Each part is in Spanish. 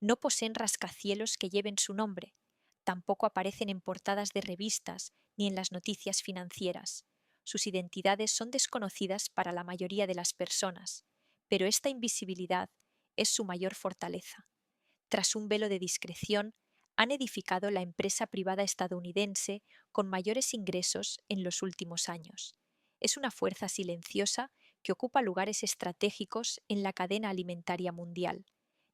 No poseen rascacielos que lleven su nombre, tampoco aparecen en portadas de revistas ni en las noticias financieras. Sus identidades son desconocidas para la mayoría de las personas, pero esta invisibilidad es su mayor fortaleza. Tras un velo de discreción, han edificado la empresa privada estadounidense con mayores ingresos en los últimos años. Es una fuerza silenciosa que ocupa lugares estratégicos en la cadena alimentaria mundial.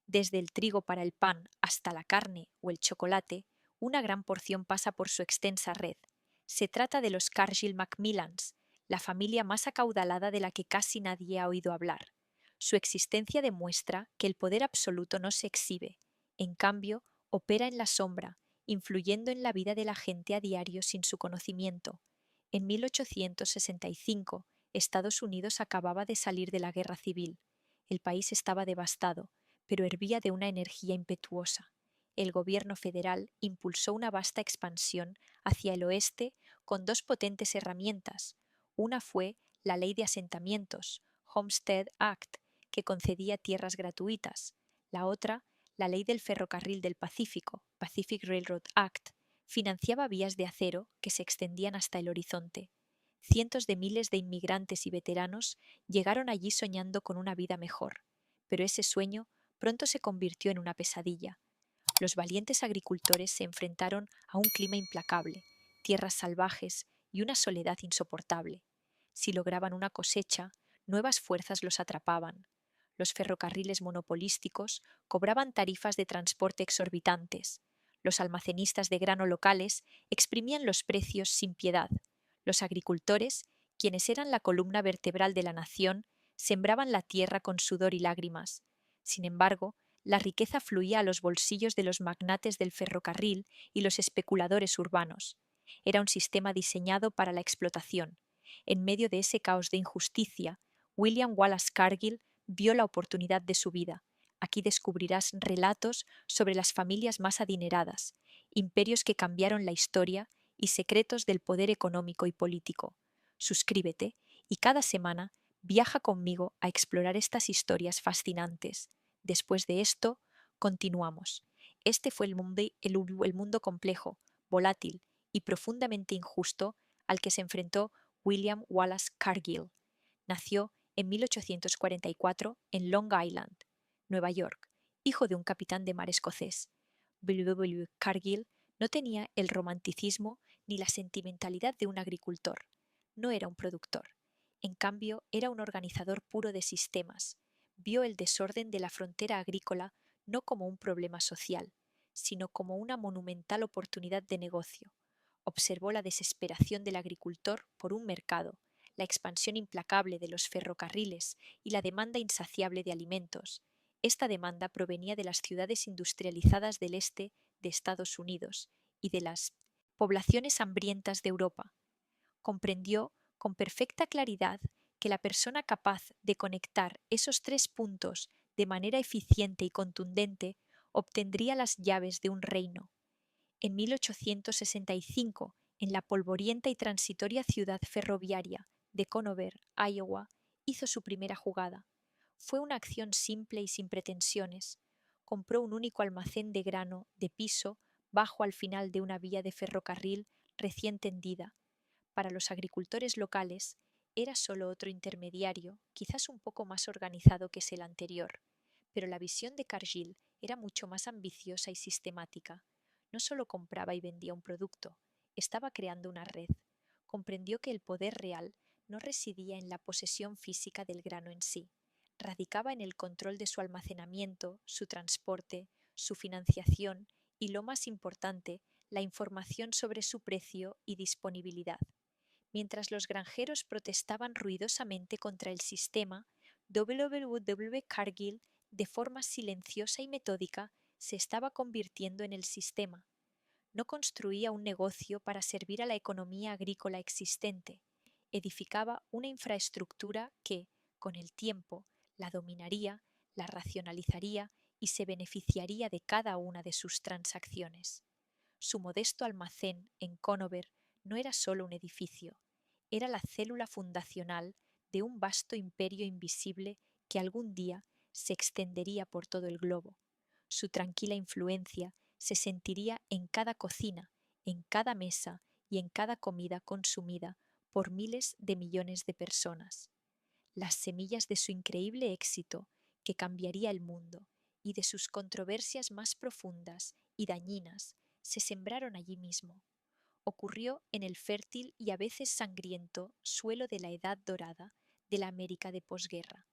Desde el trigo para el pan hasta la carne o el chocolate, una gran porción pasa por su extensa red. Se trata de los Cargill Macmillans, la familia más acaudalada de la que casi nadie ha oído hablar. Su existencia demuestra que el poder absoluto no se exhibe. En cambio, opera en la sombra, influyendo en la vida de la gente a diario sin su conocimiento. En 1865, Estados Unidos acababa de salir de la guerra civil. El país estaba devastado, pero hervía de una energía impetuosa. El gobierno federal impulsó una vasta expansión hacia el oeste con dos potentes herramientas. Una fue la Ley de Asentamientos, Homestead Act, que concedía tierras gratuitas. La otra, la Ley del Ferrocarril del Pacífico, Pacific Railroad Act, financiaba vías de acero que se extendían hasta el horizonte. Cientos de miles de inmigrantes y veteranos llegaron allí soñando con una vida mejor, pero ese sueño pronto se convirtió en una pesadilla. Los valientes agricultores se enfrentaron a un clima implacable, tierras salvajes y una soledad insoportable. Si lograban una cosecha, nuevas fuerzas los atrapaban. Los ferrocarriles monopolísticos cobraban tarifas de transporte exorbitantes. Los almacenistas de grano locales exprimían los precios sin piedad. Los agricultores, quienes eran la columna vertebral de la nación, sembraban la tierra con sudor y lágrimas. Sin embargo, la riqueza fluía a los bolsillos de los magnates del ferrocarril y los especuladores urbanos. Era un sistema diseñado para la explotación. En medio de ese caos de injusticia, William Wallace Cargill vio la oportunidad de su vida. Aquí descubrirás relatos sobre las familias más adineradas, imperios que cambiaron la historia y secretos del poder económico y político. Suscríbete y cada semana viaja conmigo a explorar estas historias fascinantes. Después de esto, continuamos. Este fue el mundo complejo, volátil y profundamente injusto al que se enfrentó William Wallace Cargill. Nació en 1844 en Long Island, Nueva York, hijo de un capitán de mar escocés. W. Cargill no tenía el romanticismo ni la sentimentalidad de un agricultor. No era un productor. En cambio, era un organizador puro de sistemas. Vio el desorden de la frontera agrícola no como un problema social, sino como una monumental oportunidad de negocio. Observó la desesperación del agricultor por un mercado, la expansión implacable de los ferrocarriles y la demanda insaciable de alimentos. Esta demanda provenía de las ciudades industrializadas del este de Estados Unidos y de las poblaciones hambrientas de Europa. Comprendió con perfecta claridad que la persona capaz de conectar esos tres puntos de manera eficiente y contundente obtendría las llaves de un reino. En 1865, en la polvorienta y transitoria ciudad ferroviaria de Conover, Iowa, hizo su primera jugada. Fue una acción simple y sin pretensiones. Compró un único almacén de grano de piso bajo al final de una vía de ferrocarril recién tendida. Para los agricultores locales, era solo otro intermediario, quizás un poco más organizado que el anterior, pero la visión de Cargill era mucho más ambiciosa y sistemática. No solo compraba y vendía un producto, estaba creando una red. Comprendió que el poder real no residía en la posesión física del grano en sí, radicaba en el control de su almacenamiento, su transporte, su financiación y, lo más importante, la información sobre su precio y disponibilidad. Mientras los granjeros protestaban ruidosamente contra el sistema, W. Cargill, de forma silenciosa y metódica, se estaba convirtiendo en el sistema. No construía un negocio para servir a la economía agrícola existente, edificaba una infraestructura que, con el tiempo, la dominaría, la racionalizaría y se beneficiaría de cada una de sus transacciones. Su modesto almacén en Conover no era solo un edificio, era la célula fundacional de un vasto imperio invisible que algún día se extendería por todo el globo. Su tranquila influencia se sentiría en cada cocina, en cada mesa y en cada comida consumida por miles de millones de personas. Las semillas de su increíble éxito, que cambiaría el mundo, y de sus controversias más profundas y dañinas, se sembraron allí mismo. Ocurrió en el fértil y a veces sangriento suelo de la Edad Dorada de la América de posguerra.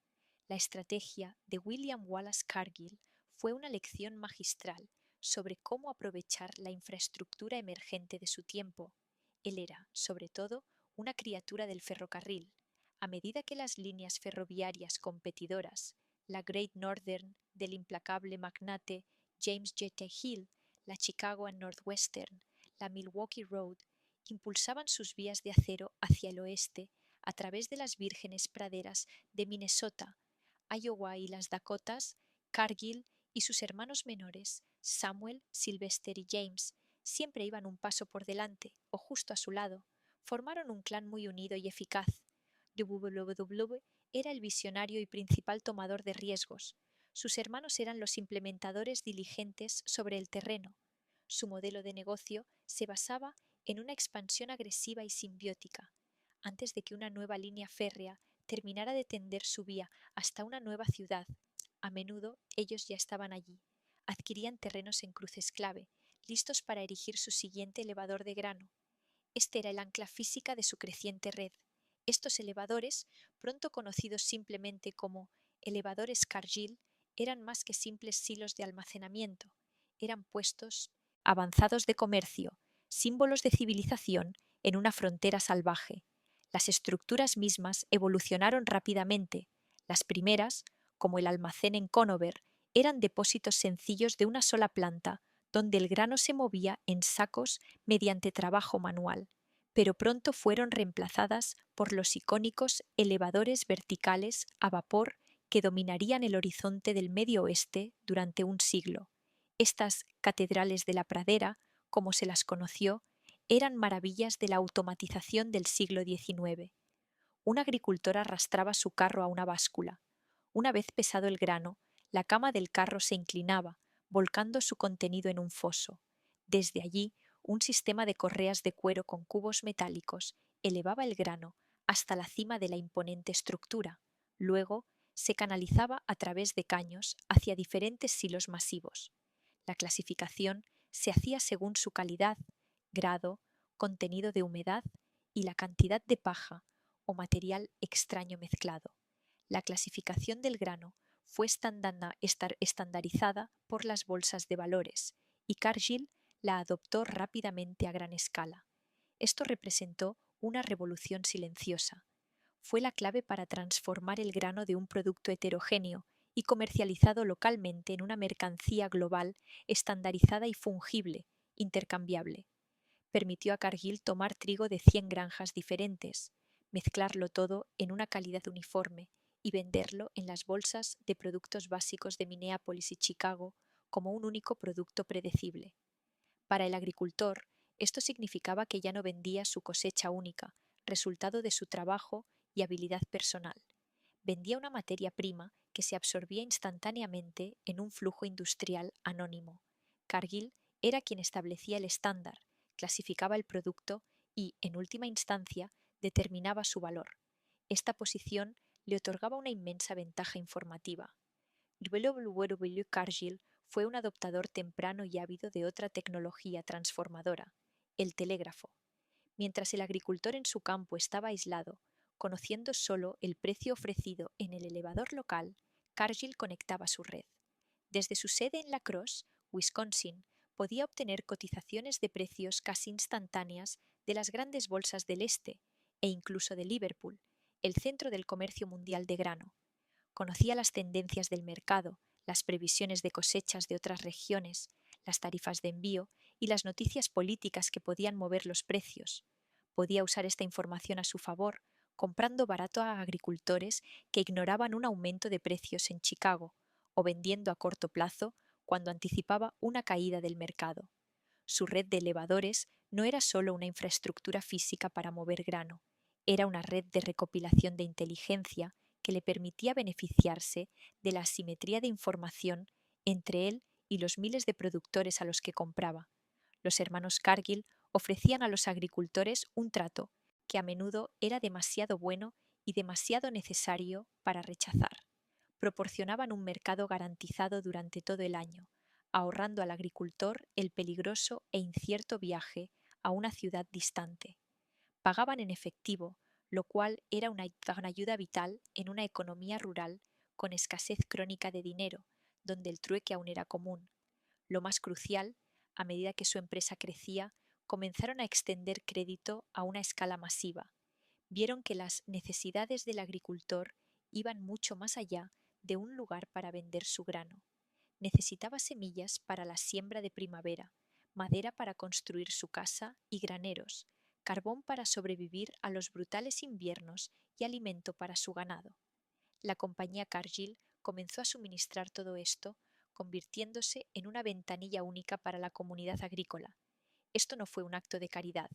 La estrategia de William Wallace Cargill fue una lección magistral sobre cómo aprovechar la infraestructura emergente de su tiempo. Él era, sobre todo, una criatura del ferrocarril. A medida que las líneas ferroviarias competidoras, la Great Northern del implacable magnate James J. Hill, la Chicago and Northwestern, la Milwaukee Road, impulsaban sus vías de acero hacia el oeste a través de las vírgenes praderas de Minnesota, Iowa y las Dakotas, Cargill y sus hermanos menores, Samuel, Sylvester y James, siempre iban un paso por delante o justo a su lado. Formaron un clan muy unido y eficaz. WW era el visionario y principal tomador de riesgos. Sus hermanos eran los implementadores diligentes sobre el terreno. Su modelo de negocio se basaba en una expansión agresiva y simbiótica. Antes de que una nueva línea férrea terminara de tender su vía hasta una nueva ciudad, a menudo ellos ya estaban allí. Adquirían terrenos en cruces clave, listos para erigir su siguiente elevador de grano. Este era el ancla física de su creciente red. Estos elevadores, pronto conocidos simplemente como elevadores Cargill, eran más que simples silos de almacenamiento. Eran puestos avanzados de comercio, símbolos de civilización en una frontera salvaje. Las estructuras mismas evolucionaron rápidamente. Las primeras, como el almacén en Conover, eran depósitos sencillos de una sola planta, donde el grano se movía en sacos mediante trabajo manual, pero pronto fueron reemplazadas por los icónicos elevadores verticales a vapor que dominarían el horizonte del Medio Oeste durante un siglo. Estas catedrales de la pradera, como se las conoció, eran maravillas de la automatización del siglo XIX. Un agricultor arrastraba su carro a una báscula. Una vez pesado el grano, la cama del carro se inclinaba, volcando su contenido en un foso. Desde allí, un sistema de correas de cuero con cubos metálicos elevaba el grano hasta la cima de la imponente estructura. Luego, se canalizaba a través de caños hacia diferentes silos masivos. La clasificación se hacía según su calidad, grado, contenido de humedad y la cantidad de paja o material extraño mezclado. La clasificación del grano fue estandarizada por las bolsas de valores y Cargill la adoptó rápidamente a gran escala. Esto representó una revolución silenciosa. Fue la clave para transformar el grano de un producto heterogéneo y comercializado localmente en una mercancía global estandarizada y fungible, intercambiable. Permitió a Cargill tomar trigo de 100 granjas diferentes, mezclarlo todo en una calidad uniforme y venderlo en las bolsas de productos básicos de Minneapolis y Chicago como un único producto predecible. Para el agricultor, esto significaba que ya no vendía su cosecha única, resultado de su trabajo y habilidad personal. Vendía una materia prima que se absorbía instantáneamente en un flujo industrial anónimo. Cargill era quien establecía el estándar, clasificaba el producto y, en última instancia, determinaba su valor. Esta posición le otorgaba una inmensa ventaja informativa. W. Cargill fue un adoptador temprano y ávido de otra tecnología transformadora, el telégrafo. Mientras el agricultor en su campo estaba aislado, conociendo solo el precio ofrecido en el elevador local, Cargill conectaba su red. Desde su sede en La Crosse, Wisconsin, podía obtener cotizaciones de precios casi instantáneas de las grandes bolsas del este e incluso de Liverpool, el centro del comercio mundial de grano. Conocía las tendencias del mercado, las previsiones de cosechas de otras regiones, las tarifas de envío y las noticias políticas que podían mover los precios. Podía usar esta información a su favor, comprando barato a agricultores que ignoraban un aumento de precios en Chicago, o vendiendo a corto plazo cuando anticipaba una caída del mercado. Su red de elevadores no era solo una infraestructura física para mover grano, era una red de recopilación de inteligencia que le permitía beneficiarse de la asimetría de información entre él y los miles de productores a los que compraba. Los hermanos Cargill ofrecían a los agricultores un trato que a menudo era demasiado bueno y demasiado necesario para rechazar. Proporcionaban un mercado garantizado durante todo el año, ahorrando al agricultor el peligroso e incierto viaje a una ciudad distante. Pagaban en efectivo, lo cual era una ayuda vital en una economía rural con escasez crónica de dinero, donde el trueque aún era común. Lo más crucial, a medida que su empresa crecía, comenzaron a extender crédito a una escala masiva. Vieron que las necesidades del agricultor iban mucho más allá de un lugar para vender su grano. Necesitaba semillas para la siembra de primavera, madera para construir su casa y graneros, carbón para sobrevivir a los brutales inviernos y alimento para su ganado. La compañía Cargill comenzó a suministrar todo esto, convirtiéndose en una ventanilla única para la comunidad agrícola. Esto no fue un acto de caridad,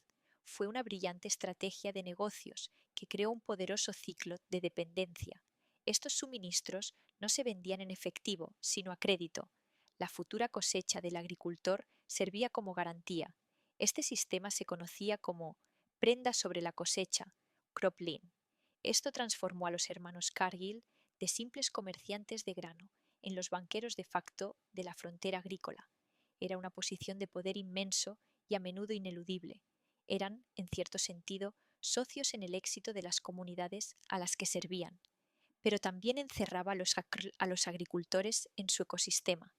fue una brillante estrategia de negocios que creó un poderoso ciclo de dependencia. Estos suministros no se vendían en efectivo, sino a crédito. La futura cosecha del agricultor servía como garantía. Este sistema se conocía como prenda sobre la cosecha, cropline. Esto transformó a los hermanos Cargill de simples comerciantes de grano en los banqueros de facto de la frontera agrícola. Era una posición de poder inmenso y a menudo ineludible. Eran, en cierto sentido, socios en el éxito de las comunidades a las que servían, pero también encerraba a los agricultores en su ecosistema.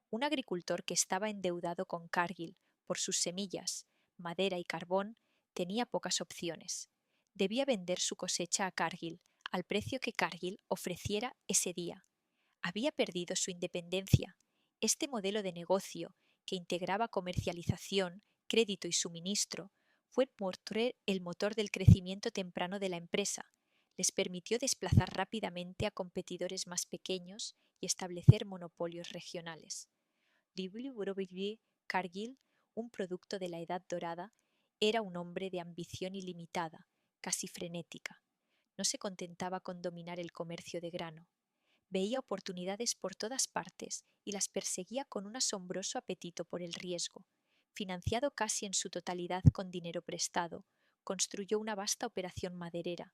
Un agricultor que estaba endeudado con Cargill por sus semillas, madera y carbón tenía pocas opciones. Debía vender su cosecha a Cargill al precio que Cargill ofreciera ese día. Había perdido su independencia. Este modelo de negocio, que integraba comercialización, crédito y suministro, fue el motor del crecimiento temprano de la empresa. Les permitió desplazar rápidamente a competidores más pequeños y establecer monopolios regionales. W. Cargill, un producto de la Edad Dorada, era un hombre de ambición ilimitada, casi frenética. No se contentaba con dominar el comercio de grano. Veía oportunidades por todas partes y las perseguía con un asombroso apetito por el riesgo. Financiado casi en su totalidad con dinero prestado, construyó una vasta operación maderera.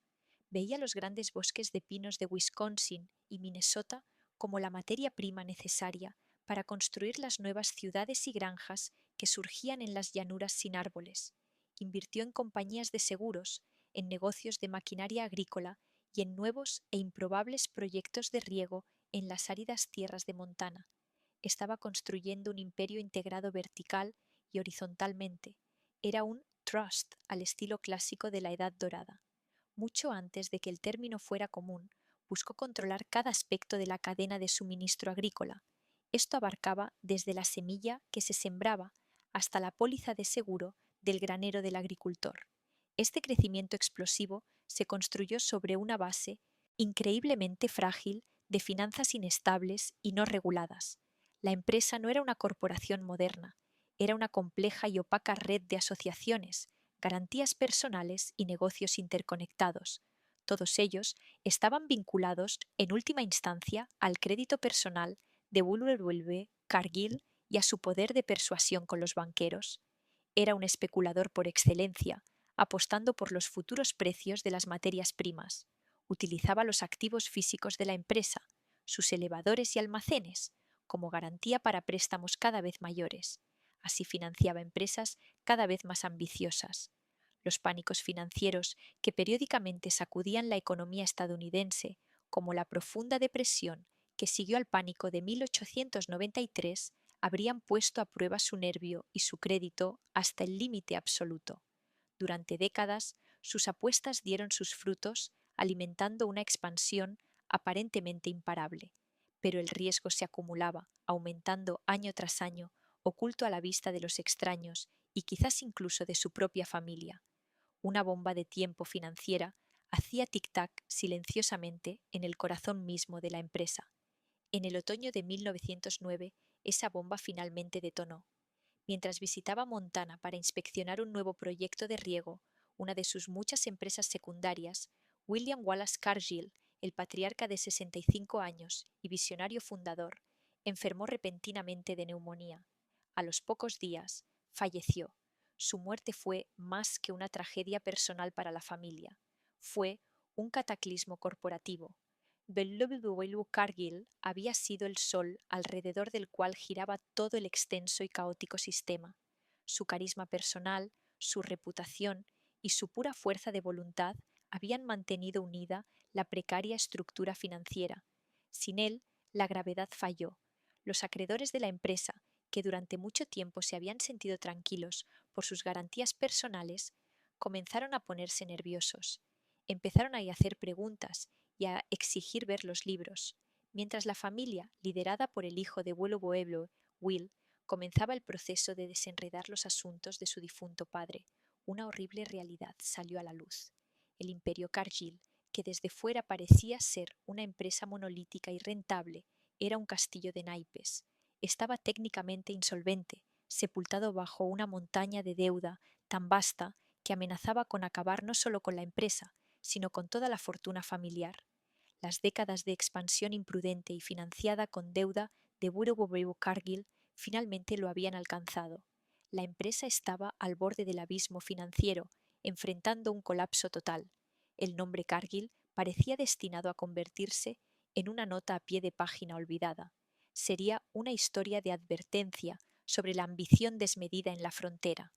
Veía los grandes bosques de pinos de Wisconsin y Minnesota como la materia prima necesaria para construir las nuevas ciudades y granjas que surgían en las llanuras sin árboles. Invirtió en compañías de seguros, en negocios de maquinaria agrícola y en nuevos e improbables proyectos de riego en las áridas tierras de Montana. Estaba construyendo un imperio integrado vertical y horizontalmente. Era un trust al estilo clásico de la Edad Dorada. Mucho antes de que el término fuera común, buscó controlar cada aspecto de la cadena de suministro agrícola. Esto abarcaba desde la semilla que se sembraba hasta la póliza de seguro del granero del agricultor. Este crecimiento explosivo se construyó sobre una base increíblemente frágil de finanzas inestables y no reguladas. La empresa no era una corporación moderna, era una compleja y opaca red de asociaciones, garantías personales y negocios interconectados. Todos ellos estaban vinculados, en última instancia, al crédito personal de W. Cargill y a su poder de persuasión con los banqueros. Era un especulador por excelencia, apostando por los futuros precios de las materias primas. Utilizaba los activos físicos de la empresa, sus elevadores y almacenes, como garantía para préstamos cada vez mayores. Así financiaba empresas cada vez más ambiciosas. Los pánicos financieros que periódicamente sacudían la economía estadounidense, como la profunda depresión que siguió al pánico de 1893, habrían puesto a prueba su nervio y su crédito hasta el límite absoluto. Durante décadas, sus apuestas dieron sus frutos, alimentando una expansión aparentemente imparable. Pero el riesgo se acumulaba, aumentando año tras año, oculto a la vista de los extraños y quizás incluso de su propia familia. Una bomba de tiempo financiera hacía tic-tac silenciosamente en el corazón mismo de la empresa. En el otoño de 1909, esa bomba finalmente detonó. Mientras visitaba Montana para inspeccionar un nuevo proyecto de riego, una de sus muchas empresas secundarias, William Wallace Cargill, el patriarca de 65 años y visionario fundador, enfermó repentinamente de neumonía. A los pocos días, falleció. Su muerte fue más que una tragedia personal para la familia. Fue un cataclismo corporativo. Bellevuelu Cargill había sido el sol alrededor del cual giraba todo el extenso y caótico sistema. Su carisma personal, su reputación y su pura fuerza de voluntad habían mantenido unida la precaria estructura financiera. Sin él, la gravedad falló. Los acreedores de la empresa, que durante mucho tiempo se habían sentido tranquilos por sus garantías personales, comenzaron a ponerse nerviosos. Empezaron a hacer preguntas y a exigir ver los libros, mientras la familia, liderada por el hijo de Bellevuelu, Will, comenzaba el proceso de desenredar los asuntos de su difunto padre. Una horrible realidad salió a la luz. El imperio Cargill, que desde fuera parecía ser una empresa monolítica y rentable, era un castillo de naipes. Estaba técnicamente insolvente, sepultado bajo una montaña de deuda tan vasta que amenazaba con acabar no solo con la empresa, sino con toda la fortuna familiar. Las décadas de expansión imprudente y financiada con deuda de Bellevuelu Cargill finalmente lo habían alcanzado. La empresa estaba al borde del abismo financiero, enfrentando un colapso total. El nombre Cargill parecía destinado a convertirse en una nota a pie de página olvidada. Sería una historia de advertencia sobre la ambición desmedida en la frontera.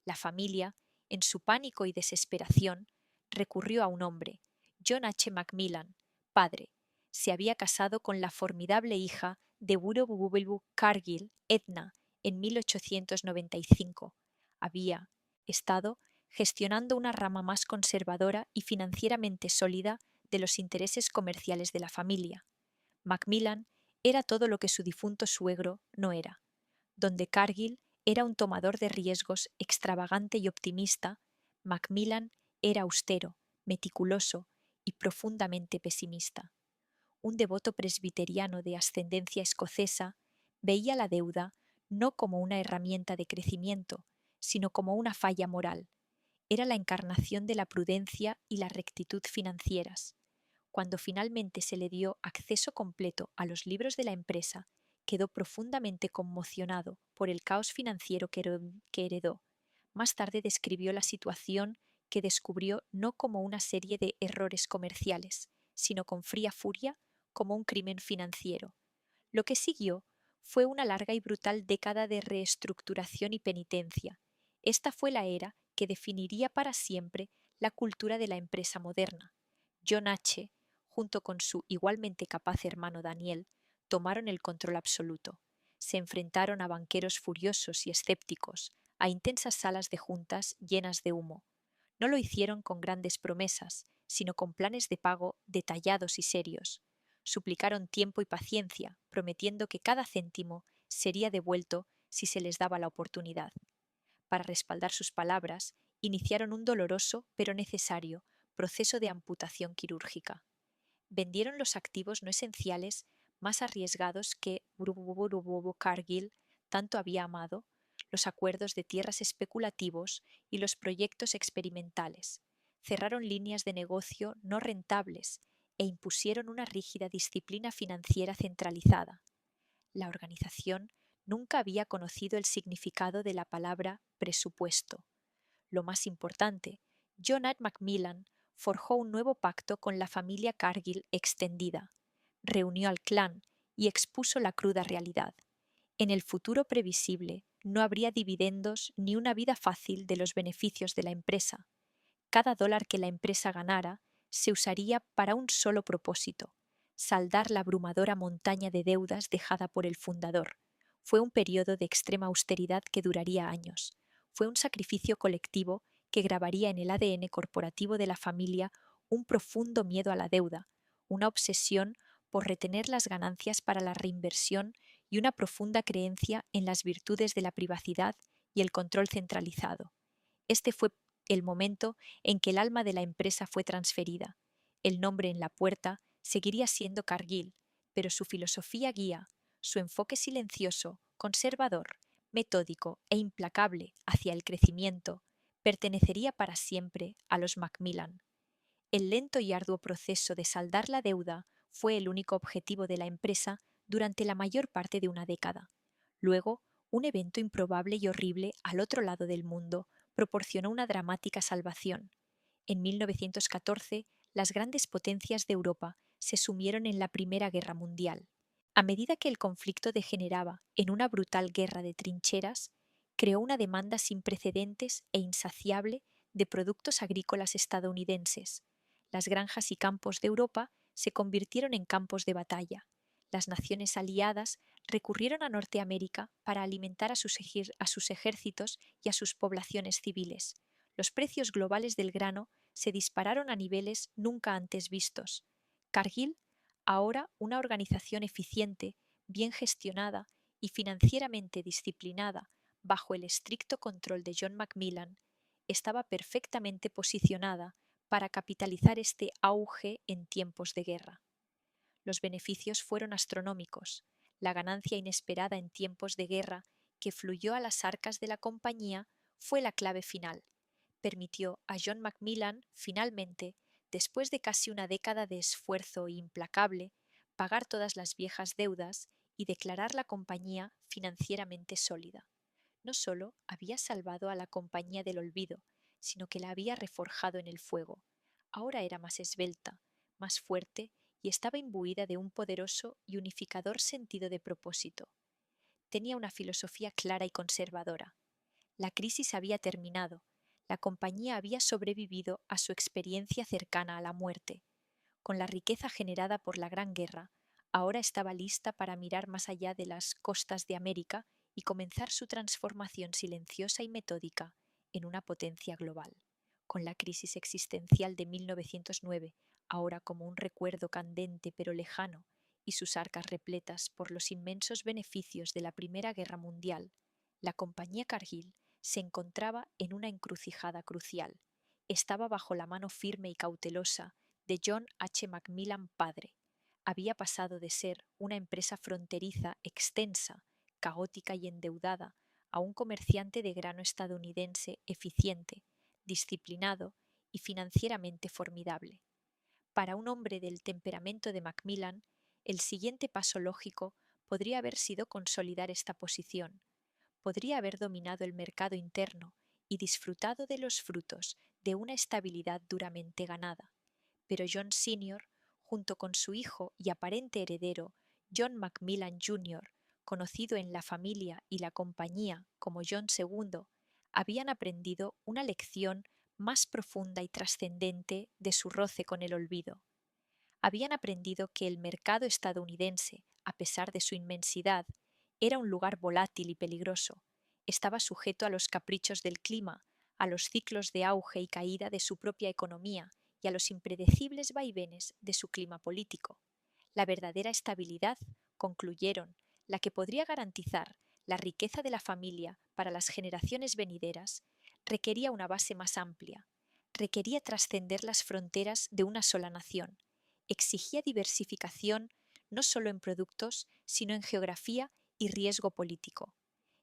La familia, en su pánico y desesperación, recurrió a un hombre, John H. Macmillan, padre. Se había casado con la formidable hija de Bellevuelu Cargill, Edna, en 1895. Había estado gestionando una rama más conservadora y financieramente sólida de los intereses comerciales de la familia. Macmillan era todo lo que su difunto suegro no era. Donde Cargill era un tomador de riesgos extravagante y optimista, Macmillan era austero, meticuloso y profundamente pesimista. Un devoto presbiteriano de ascendencia escocesa veía la deuda no como una herramienta de crecimiento, sino como una falla moral. Era la encarnación de la prudencia y la rectitud financieras. Cuando finalmente se le dio acceso completo a los libros de la empresa, quedó profundamente conmocionado por el caos financiero que heredó. Más tarde describió la situación que descubrió no como una serie de errores comerciales, sino con fría furia como un crimen financiero. Lo que siguió fue una larga y brutal década de reestructuración y penitencia. Esta fue la era que definiría para siempre la cultura de la empresa moderna. John H., junto con su igualmente capaz hermano Daniel, tomaron el control absoluto. Se enfrentaron a banqueros furiosos y escépticos, a intensas salas de juntas llenas de humo. No lo hicieron con grandes promesas, sino con planes de pago detallados y serios. Suplicaron tiempo y paciencia, prometiendo que cada céntimo sería devuelto si se les daba la oportunidad. Para respaldar sus palabras, iniciaron un doloroso, pero necesario, proceso de amputación quirúrgica. Vendieron los activos no esenciales más arriesgados que Cargill tanto había amado, los acuerdos de tierras especulativos y los proyectos experimentales. Cerraron líneas de negocio no rentables e impusieron una rígida disciplina financiera centralizada. La organización nunca había conocido el significado de la palabra presupuesto. Lo más importante, John H. Macmillan forjó un nuevo pacto con la familia Cargill extendida, reunió al clan y expuso la cruda realidad. En el futuro previsible no habría dividendos ni una vida fácil de los beneficios de la empresa. Cada dólar que la empresa ganara se usaría para un solo propósito: saldar la abrumadora montaña de deudas dejada por el fundador. Fue un periodo de extrema austeridad que duraría años. Fue un sacrificio colectivo que grabaría en el ADN corporativo de la familia un profundo miedo a la deuda, una obsesión por retener las ganancias para la reinversión y una profunda creencia en las virtudes de la privacidad y el control centralizado. Este fue el momento en que el alma de la empresa fue transferida. El nombre en la puerta seguiría siendo Cargill, pero su filosofía guía, su enfoque silencioso, conservador, metódico e implacable hacia el crecimiento, pertenecería para siempre a los Macmillan. El lento y arduo proceso de saldar la deuda fue el único objetivo de la empresa durante la mayor parte de una década. Luego, un evento improbable y horrible al otro lado del mundo proporcionó una dramática salvación. En 1914, las grandes potencias de Europa se sumieron en la Primera Guerra Mundial. A medida que el conflicto degeneraba en una brutal guerra de trincheras, creó una demanda sin precedentes e insaciable de productos agrícolas estadounidenses. Las granjas y campos de Europa se convirtieron en campos de batalla. Las naciones aliadas recurrieron a Norteamérica para alimentar a sus ejércitos y a sus poblaciones civiles. Los precios globales del grano se dispararon a niveles nunca antes vistos. Cargill, ahora una organización eficiente, bien gestionada y financieramente disciplinada bajo el estricto control de John Macmillan, estaba perfectamente posicionada para capitalizar este auge en tiempos de guerra. Los beneficios fueron astronómicos. La ganancia inesperada en tiempos de guerra que fluyó a las arcas de la compañía fue la clave final. Permitió a John Macmillan, finalmente, después de casi una década de esfuerzo implacable, pagar todas las viejas deudas y declarar la compañía financieramente sólida. No solo había salvado a la compañía del olvido, sino que la había reforjado en el fuego. Ahora era más esbelta, más fuerte y estaba imbuida de un poderoso y unificador sentido de propósito. Tenía una filosofía clara y conservadora. La crisis había terminado. La compañía había sobrevivido a su experiencia cercana a la muerte. Con la riqueza generada por la Gran Guerra, ahora estaba lista para mirar más allá de las costas de América y comenzar su transformación silenciosa y metódica en una potencia global. Con la crisis existencial de 1909, ahora como un recuerdo candente pero lejano, y sus arcas repletas por los inmensos beneficios de la Primera Guerra Mundial, la compañía Cargill se encontraba en una encrucijada crucial. Estaba bajo la mano firme y cautelosa de John H. Macmillan padre. Había pasado de ser una empresa fronteriza, extensa, caótica y endeudada, a un comerciante de grano estadounidense eficiente, disciplinado y financieramente formidable. Para un hombre del temperamento de Macmillan, el siguiente paso lógico podría haber sido consolidar esta posición. Podría haber dominado el mercado interno y disfrutado de los frutos de una estabilidad duramente ganada. Pero John Sr., junto con su hijo y aparente heredero, John Macmillan Jr., conocido en la familia y la compañía como John II, habían aprendido una lección más profunda y trascendente de su roce con el olvido. Habían aprendido que el mercado estadounidense, a pesar de su inmensidad, era un lugar volátil y peligroso. Estaba sujeto a los caprichos del clima, a los ciclos de auge y caída de su propia economía y a los impredecibles vaivenes de su clima político. La verdadera estabilidad, concluyeron, la que podría garantizar la riqueza de la familia para las generaciones venideras, requería una base más amplia, requería trascender las fronteras de una sola nación, exigía diversificación no solo en productos, sino en geografía y riesgo político.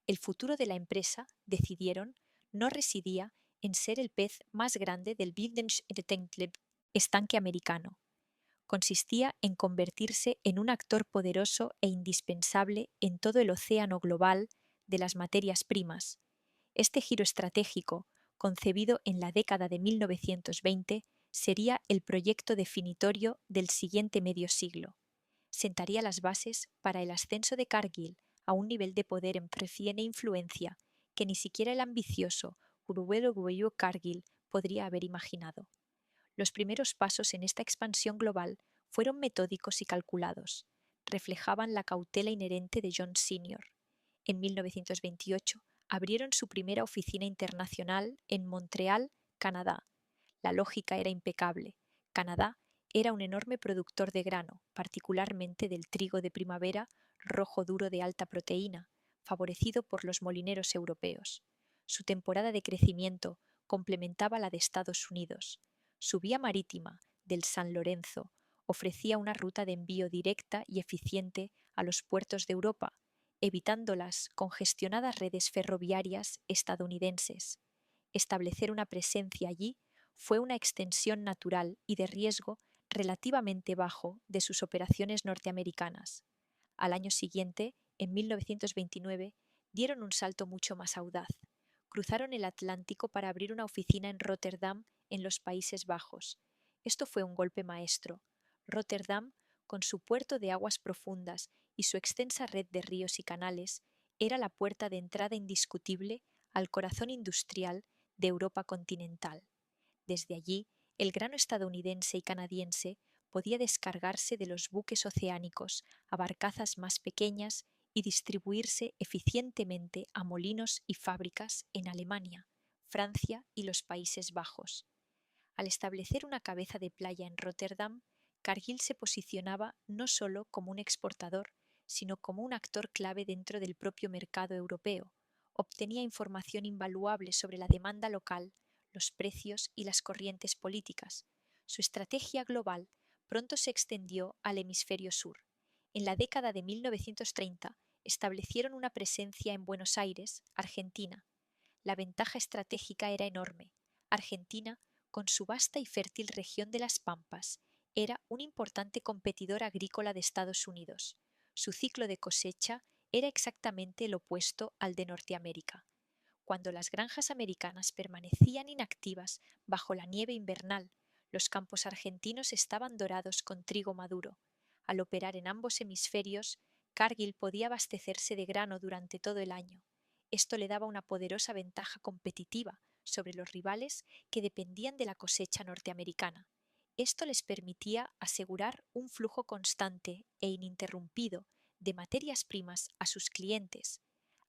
El futuro de la empresa, decidieron, no residía en ser el pez más grande del Bildungsinstitut estanque americano. Consistía en convertirse en un actor poderoso e indispensable en todo el océano global de las materias primas. Este giro estratégico, concebido en la década de 1920, sería el proyecto definitorio del siguiente medio siglo. Sentaría las bases para el ascenso de Cargill a un nivel de poder en presión e influencia que ni siquiera el ambicioso Urwelgoyu Cargill podría haber imaginado. Los primeros pasos en esta expansión global fueron metódicos y calculados. Reflejaban la cautela inherente de John Sr. En 1928 abrieron su primera oficina internacional en Montreal, Canadá. La lógica era impecable. Canadá era un enorme productor de grano, particularmente del trigo de primavera, rojo duro de alta proteína, favorecido por los molineros europeos. Su temporada de crecimiento complementaba la de Estados Unidos. Su vía marítima, del San Lorenzo, ofrecía una ruta de envío directa y eficiente a los puertos de Europa, evitando las congestionadas redes ferroviarias estadounidenses. Establecer una presencia allí fue una extensión natural y de riesgo relativamente bajo de sus operaciones norteamericanas. Al año siguiente, en 1929, dieron un salto mucho más audaz. Cruzaron el Atlántico para abrir una oficina en Rotterdam, en los Países Bajos. Esto fue un golpe maestro. Rotterdam, con su puerto de aguas profundas y su extensa red de ríos y canales, era la puerta de entrada indiscutible al corazón industrial de Europa continental. Desde allí, el grano estadounidense y canadiense podía descargarse de los buques oceánicos a barcazas más pequeñas y distribuirse eficientemente a molinos y fábricas en Alemania, Francia y los Países Bajos. Al establecer una cabeza de playa en Rotterdam, Cargill se posicionaba no solo como un exportador, sino como un actor clave dentro del propio mercado europeo. Obtenía información invaluable sobre la demanda local, los precios y las corrientes políticas. Su estrategia global pronto se extendió al hemisferio sur. En la década de 1930 establecieron una presencia en Buenos Aires, Argentina. La ventaja estratégica era enorme. Argentina, con su vasta y fértil región de las Pampas, era un importante competidor agrícola de Estados Unidos. Su ciclo de cosecha era exactamente el opuesto al de Norteamérica. Cuando las granjas americanas permanecían inactivas bajo la nieve invernal, los campos argentinos estaban dorados con trigo maduro. Al operar en ambos hemisferios, Cargill podía abastecerse de grano durante todo el año. Esto le daba una poderosa ventaja competitiva sobre los rivales que dependían de la cosecha norteamericana. Esto les permitía asegurar un flujo constante e ininterrumpido de materias primas a sus clientes.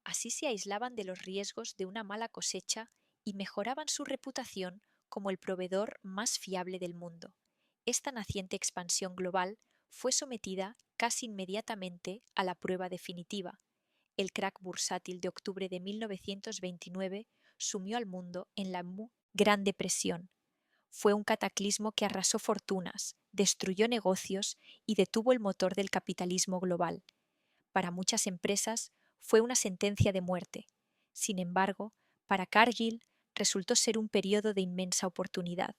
Así se aislaban de los riesgos de una mala cosecha y mejoraban su reputación como el proveedor más fiable del mundo. Esta naciente expansión global fue sometida casi inmediatamente a la prueba definitiva. El crack bursátil de octubre de 1929 sumió al mundo en la Gran Depresión. Fue un cataclismo que arrasó fortunas, destruyó negocios y detuvo el motor del capitalismo global. Para muchas empresas fue una sentencia de muerte. Sin embargo, para Cargill resultó ser un periodo de inmensa oportunidad.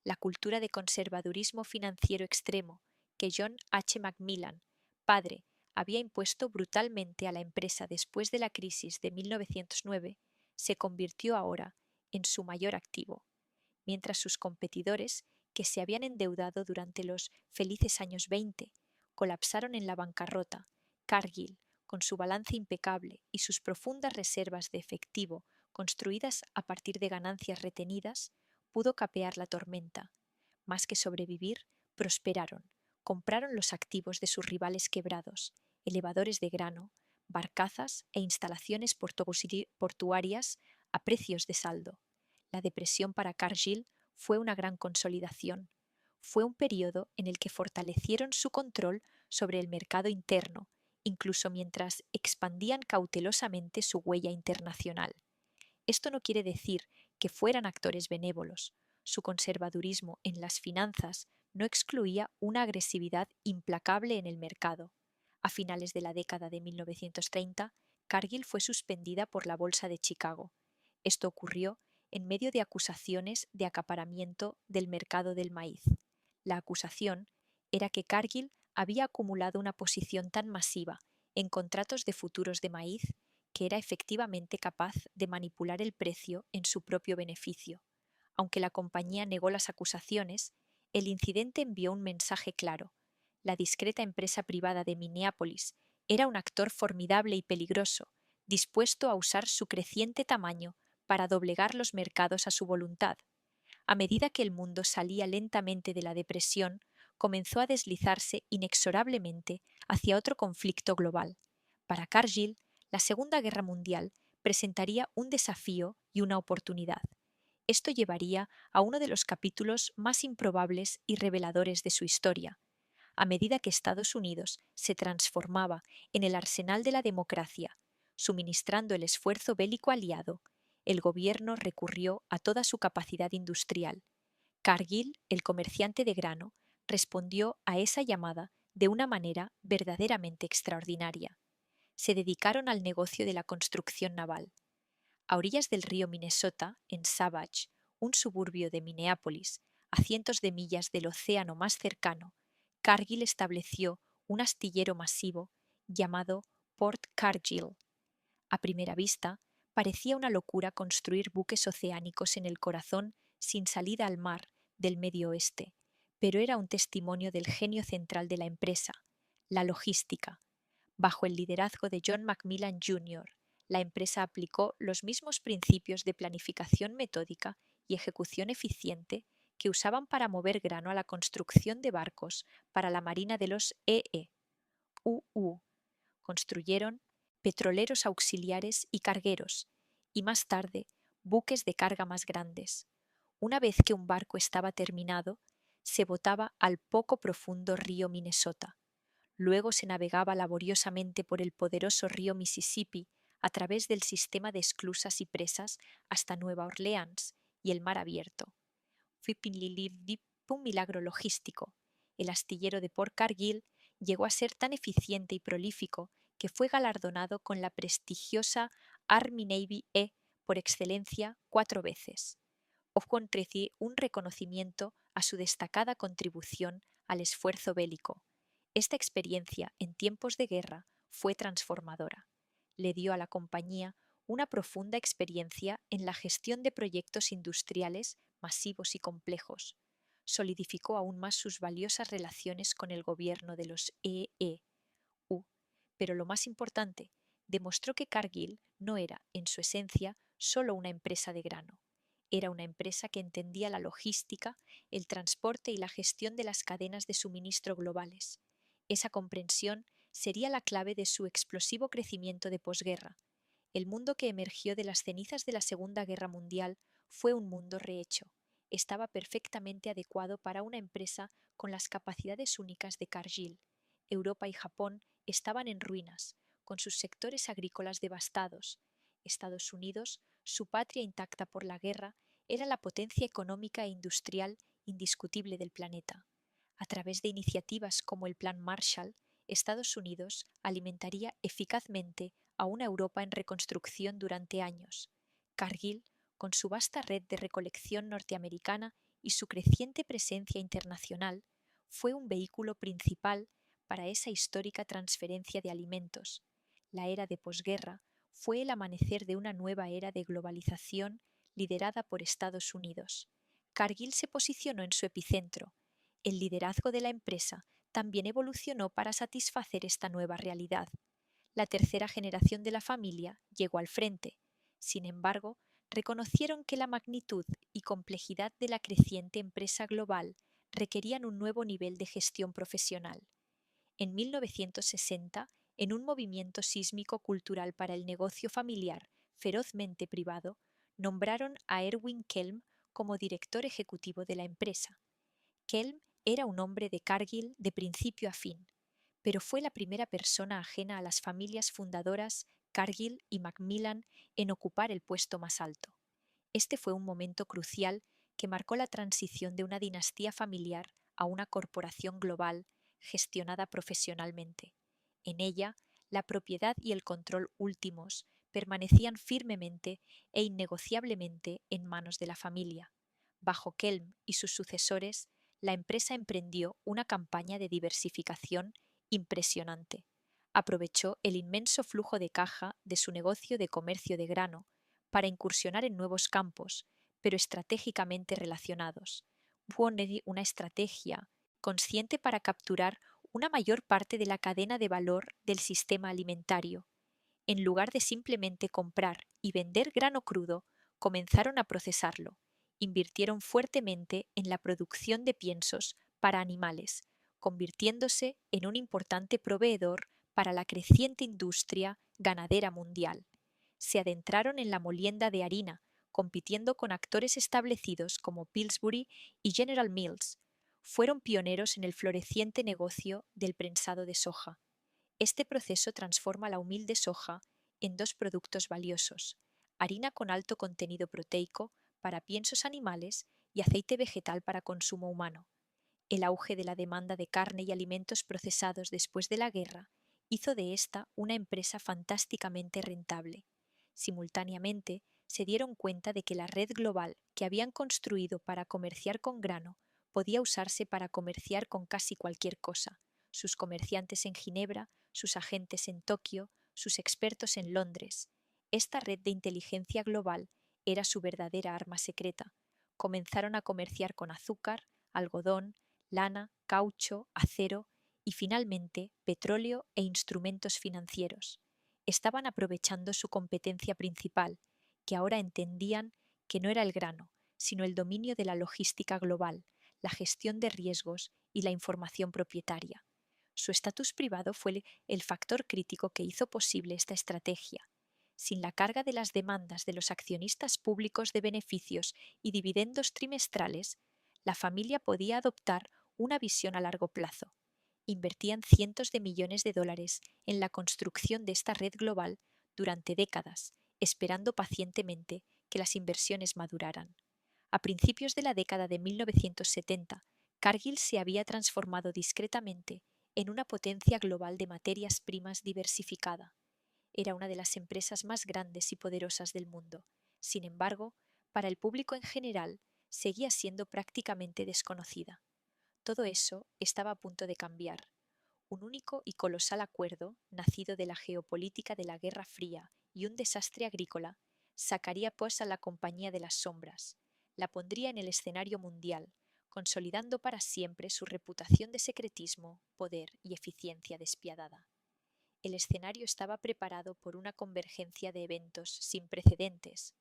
La cultura de conservadurismo financiero extremo que John H. Macmillan, padre, había impuesto brutalmente a la empresa después de la crisis de 1909, se convirtió ahora en su mayor activo, mientras sus competidores, que se habían endeudado durante los felices años 20, colapsaron en la bancarrota. Cargill, con su balance impecable y sus profundas reservas de efectivo construidas a partir de ganancias retenidas, pudo capear la tormenta. Más que sobrevivir, prosperaron. Compraron los activos de sus rivales quebrados, elevadores de grano, barcazas e instalaciones portuarias a precios de saldo. La depresión para Cargill fue una gran consolidación. Fue un periodo en el que fortalecieron su control sobre el mercado interno, incluso mientras expandían cautelosamente su huella internacional. Esto no quiere decir que fueran actores benévolos. Su conservadurismo en las finanzas no excluía una agresividad implacable en el mercado. A finales de la década de 1930, Cargill fue suspendida por la Bolsa de Chicago. Esto ocurrió en medio de acusaciones de acaparamiento del mercado del maíz. La acusación era que Cargill había acumulado una posición tan masiva en contratos de futuros de maíz que era efectivamente capaz de manipular el precio en su propio beneficio. Aunque la compañía negó las acusaciones, el incidente envió un mensaje claro. La discreta empresa privada de Minneapolis era un actor formidable y peligroso, dispuesto a usar su creciente tamaño para doblegar los mercados a su voluntad. A medida que el mundo salía lentamente de la depresión, comenzó a deslizarse inexorablemente hacia otro conflicto global. Para Cargill, la Segunda Guerra Mundial presentaría un desafío y una oportunidad. Esto llevaría a uno de los capítulos más improbables y reveladores de su historia. A medida que Estados Unidos se transformaba en el arsenal de la democracia, suministrando el esfuerzo bélico aliado, el gobierno recurrió a toda su capacidad industrial. Cargill, el comerciante de grano, respondió a esa llamada de una manera verdaderamente extraordinaria. Se dedicaron al negocio de la construcción naval. A orillas del río Minnesota, en Savage, un suburbio de Minneapolis, a cientos de millas del océano más cercano, Cargill estableció un astillero masivo llamado Port Cargill. A primera vista, parecía una locura construir buques oceánicos en el corazón sin salida al mar del Medio Oeste, pero era un testimonio del genio central de la empresa, la logística. Bajo el liderazgo de John Macmillan Jr., la empresa aplicó los mismos principios de planificación metódica y ejecución eficiente que usaban para mover grano a la construcción de barcos para la Marina de los EE. Construyeron petroleros auxiliares y cargueros, y más tarde buques de carga más grandes. Una vez que un barco estaba terminado, se botaba al poco profundo río Minnesota. Luego se navegaba laboriosamente por el poderoso río Mississippi a través del sistema de esclusas y presas hasta Nueva Orleans y el mar abierto. Fue un milagro logístico. El astillero de Port Cargill llegó a ser tan eficiente y prolífico que fue galardonado con la prestigiosa Army Navy por excelencia 4 veces. Ofreció un reconocimiento a su destacada contribución al esfuerzo bélico. Esta experiencia en tiempos de guerra fue transformadora. Le dio a la compañía una profunda experiencia en la gestión de proyectos industriales masivos y complejos. Solidificó aún más sus valiosas relaciones con el gobierno de los EEU. Pero lo más importante, demostró que Cargill no era, en su esencia, solo una empresa de grano. Era una empresa que entendía la logística, el transporte y la gestión de las cadenas de suministro globales. Esa comprensión sería la clave de su explosivo crecimiento de posguerra. El mundo que emergió de las cenizas de la Segunda Guerra Mundial fue un mundo rehecho. Estaba perfectamente adecuado para una empresa con las capacidades únicas de Cargill. Europa y Japón estaban en ruinas, con sus sectores agrícolas devastados. Estados Unidos, su patria intacta por la guerra, era la potencia económica e industrial indiscutible del planeta. A través de iniciativas como el Plan Marshall, Estados Unidos alimentaría eficazmente a una Europa en reconstrucción durante años. Cargill, con su vasta red de recolección norteamericana y su creciente presencia internacional, fue un vehículo principal para esa histórica transferencia de alimentos. La era de posguerra fue el amanecer de una nueva era de globalización liderada por Estados Unidos. Cargill se posicionó en su epicentro. El liderazgo de la empresa también evolucionó para satisfacer esta nueva realidad. La tercera generación de la familia llegó al frente. Sin embargo, reconocieron que la magnitud y complejidad de la creciente empresa global requerían un nuevo nivel de gestión profesional. En 1960, en un movimiento sísmico cultural para el negocio familiar ferozmente privado, nombraron a Erwin Kelm como director ejecutivo de la empresa. Kelm era un hombre de Cargill de principio a fin, pero fue la primera persona ajena a las familias fundadoras Cargill y Macmillan en ocupar el puesto más alto. Este fue un momento crucial que marcó la transición de una dinastía familiar a una corporación global gestionada profesionalmente. En ella, la propiedad y el control últimos permanecían firmemente e innegociablemente en manos de la familia. Bajo Kelm y sus sucesores, la empresa emprendió una campaña de diversificación impresionante. Aprovechó el inmenso flujo de caja de su negocio de comercio de grano para incursionar en nuevos campos, pero estratégicamente relacionados. Fue una estrategia consciente para capturar una mayor parte de la cadena de valor del sistema alimentario. En lugar de simplemente comprar y vender grano crudo, comenzaron a procesarlo. Invirtieron fuertemente en la producción de piensos para animales, convirtiéndose en un importante proveedor para la creciente industria ganadera mundial. Se adentraron en la molienda de harina, compitiendo con actores establecidos como Pillsbury y General Mills. Fueron pioneros en el floreciente negocio del prensado de soja. Este proceso transforma la humilde soja en dos productos valiosos: harina con alto contenido proteico para piensos animales y aceite vegetal para consumo humano. El auge de la demanda de carne y alimentos procesados después de la guerra hizo de esta una empresa fantásticamente rentable. Simultáneamente, se dieron cuenta de que la red global que habían construido para comerciar con grano podía usarse para comerciar con casi cualquier cosa. Sus comerciantes en Ginebra sus agentes en Tokio, sus expertos en Londres. Esta red de inteligencia global era su verdadera arma secreta. Comenzaron a comerciar con azúcar, algodón, lana, caucho, acero y finalmente petróleo e instrumentos financieros. Estaban aprovechando su competencia principal, que ahora entendían que no era el grano, sino el dominio de la logística global, la gestión de riesgos y la información propietaria. Su estatus privado fue el factor crítico que hizo posible esta estrategia. Sin la carga de las demandas de los accionistas públicos de beneficios y dividendos trimestrales, la familia podía adoptar una visión a largo plazo. Invertían cientos de millones de dólares en la construcción de esta red global durante décadas, esperando pacientemente que las inversiones maduraran. A principios de la década de 1970, Cargill se había transformado discretamente en una potencia global de materias primas diversificada. Era una de las empresas más grandes y poderosas del mundo. Sin embargo, para el público en general, seguía siendo prácticamente desconocida. Todo eso estaba a punto de cambiar. Un único y colosal acuerdo, nacido de la geopolítica de la Guerra Fría y un desastre agrícola, sacaría pues a la Compañía de las Sombras, la pondría en el escenario mundial, consolidando para siempre su reputación de secretismo, poder y eficiencia despiadada. El escenario estaba preparado por una convergencia de eventos sin precedentes.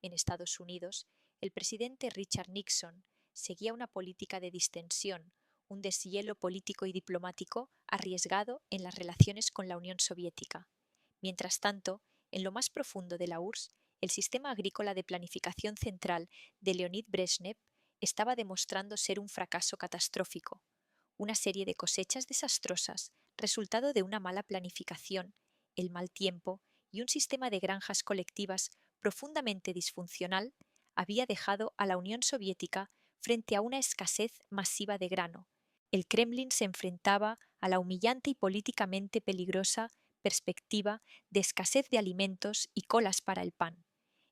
En Estados Unidos, el presidente Richard Nixon seguía una política de distensión, un deshielo político y diplomático arriesgado en las relaciones con la Unión Soviética. Mientras tanto, en lo más profundo de la URSS, el sistema agrícola de planificación central de Leonid Brezhnev estaba demostrando ser un fracaso catastrófico. Una serie de cosechas desastrosas, resultado de una mala planificación, el mal tiempo y un sistema de granjas colectivas profundamente disfuncional, había dejado a la Unión Soviética frente a una escasez masiva de grano. El Kremlin se enfrentaba a la humillante y políticamente peligrosa perspectiva de escasez de alimentos y colas para el pan.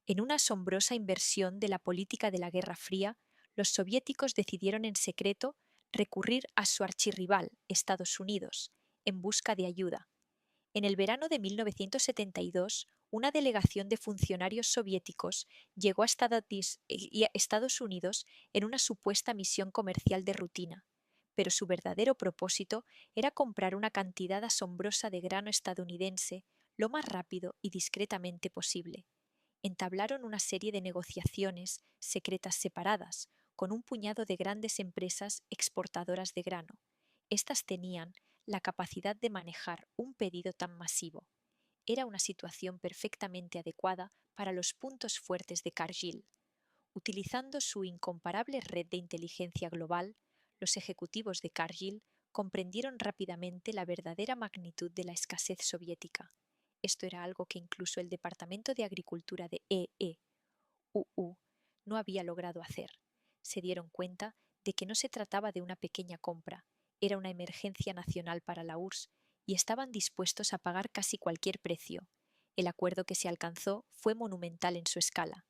En una asombrosa inversión de la política de la Guerra Fría, los soviéticos decidieron en secreto recurrir a su archirrival, Estados Unidos, en busca de ayuda. En el verano de 1972, una delegación de funcionarios soviéticos llegó a Estados Unidos en una supuesta misión comercial de rutina, pero su verdadero propósito era comprar una cantidad asombrosa de grano estadounidense lo más rápido y discretamente posible. Entablaron una serie de negociaciones secretas separadas con un puñado de grandes empresas exportadoras de grano. Estas tenían la capacidad de manejar un pedido tan masivo. Era una situación perfectamente adecuada para los puntos fuertes de Cargill. Utilizando su incomparable red de inteligencia global, los ejecutivos de Cargill comprendieron rápidamente la verdadera magnitud de la escasez soviética. Esto era algo que incluso el Departamento de Agricultura de EEUU no había logrado hacer. Se dieron cuenta de que no se trataba de una pequeña compra, era una emergencia nacional para la URSS y estaban dispuestos a pagar casi cualquier precio. El acuerdo que se alcanzó fue monumental en su escala.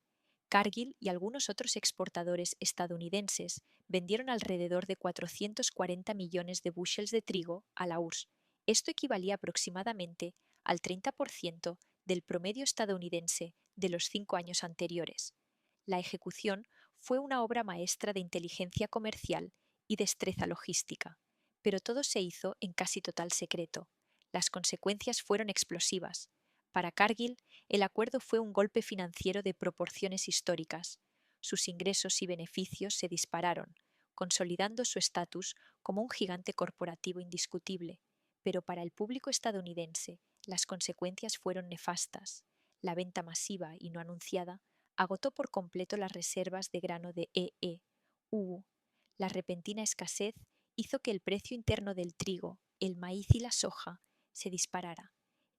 Cargill y algunos otros exportadores estadounidenses vendieron alrededor de 440 millones de bushels de trigo a la URSS. Esto equivalía aproximadamente al 30% del promedio estadounidense de los 5 años anteriores. La ejecución fue una obra maestra de inteligencia comercial y destreza logística, pero todo se hizo en casi total secreto. Las consecuencias fueron explosivas. Para Cargill, el acuerdo fue un golpe financiero de proporciones históricas. Sus ingresos y beneficios se dispararon, consolidando su estatus como un gigante corporativo indiscutible. Pero para el público estadounidense, las consecuencias fueron nefastas. La venta masiva y no anunciada agotó por completo las reservas de grano de EEUU. La repentina escasez hizo que el precio interno del trigo, el maíz y la soja se disparara.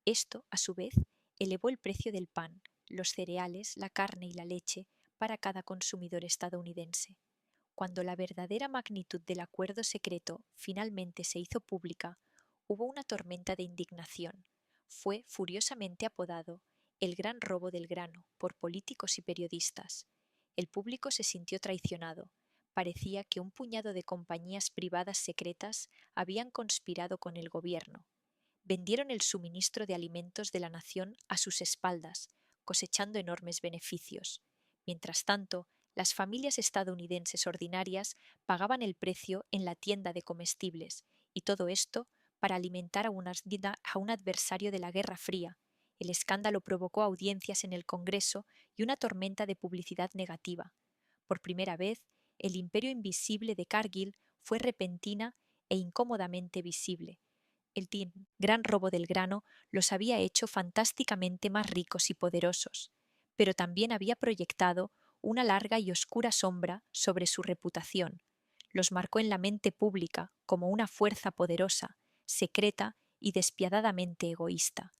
Esto, a su vez, elevó el precio del pan, los cereales, la carne y la leche para cada consumidor estadounidense. Cuando la verdadera magnitud del acuerdo secreto finalmente se hizo pública, hubo una tormenta de indignación. Fue furiosamente apodado el gran robo del grano por políticos y periodistas. El público se sintió traicionado. Parecía que un puñado de compañías privadas secretas habían conspirado con el gobierno. vendieron el suministro de alimentos de la nación a sus espaldas, cosechando enormes beneficios. Mientras tanto, las familias estadounidenses ordinarias pagaban el precio en la tienda de comestibles, y todo esto para alimentar a un adversario de la Guerra Fría. El escándalo provocó audiencias en el Congreso y una tormenta de publicidad negativa. Por primera vez, el imperio invisible de Cargill fue repentina e incómodamente visible. El gran robo del grano los había hecho fantásticamente más ricos y poderosos, pero también había proyectado una larga y oscura sombra sobre su reputación. Los marcó en la mente pública como una fuerza poderosa, secreta y despiadadamente egoísta.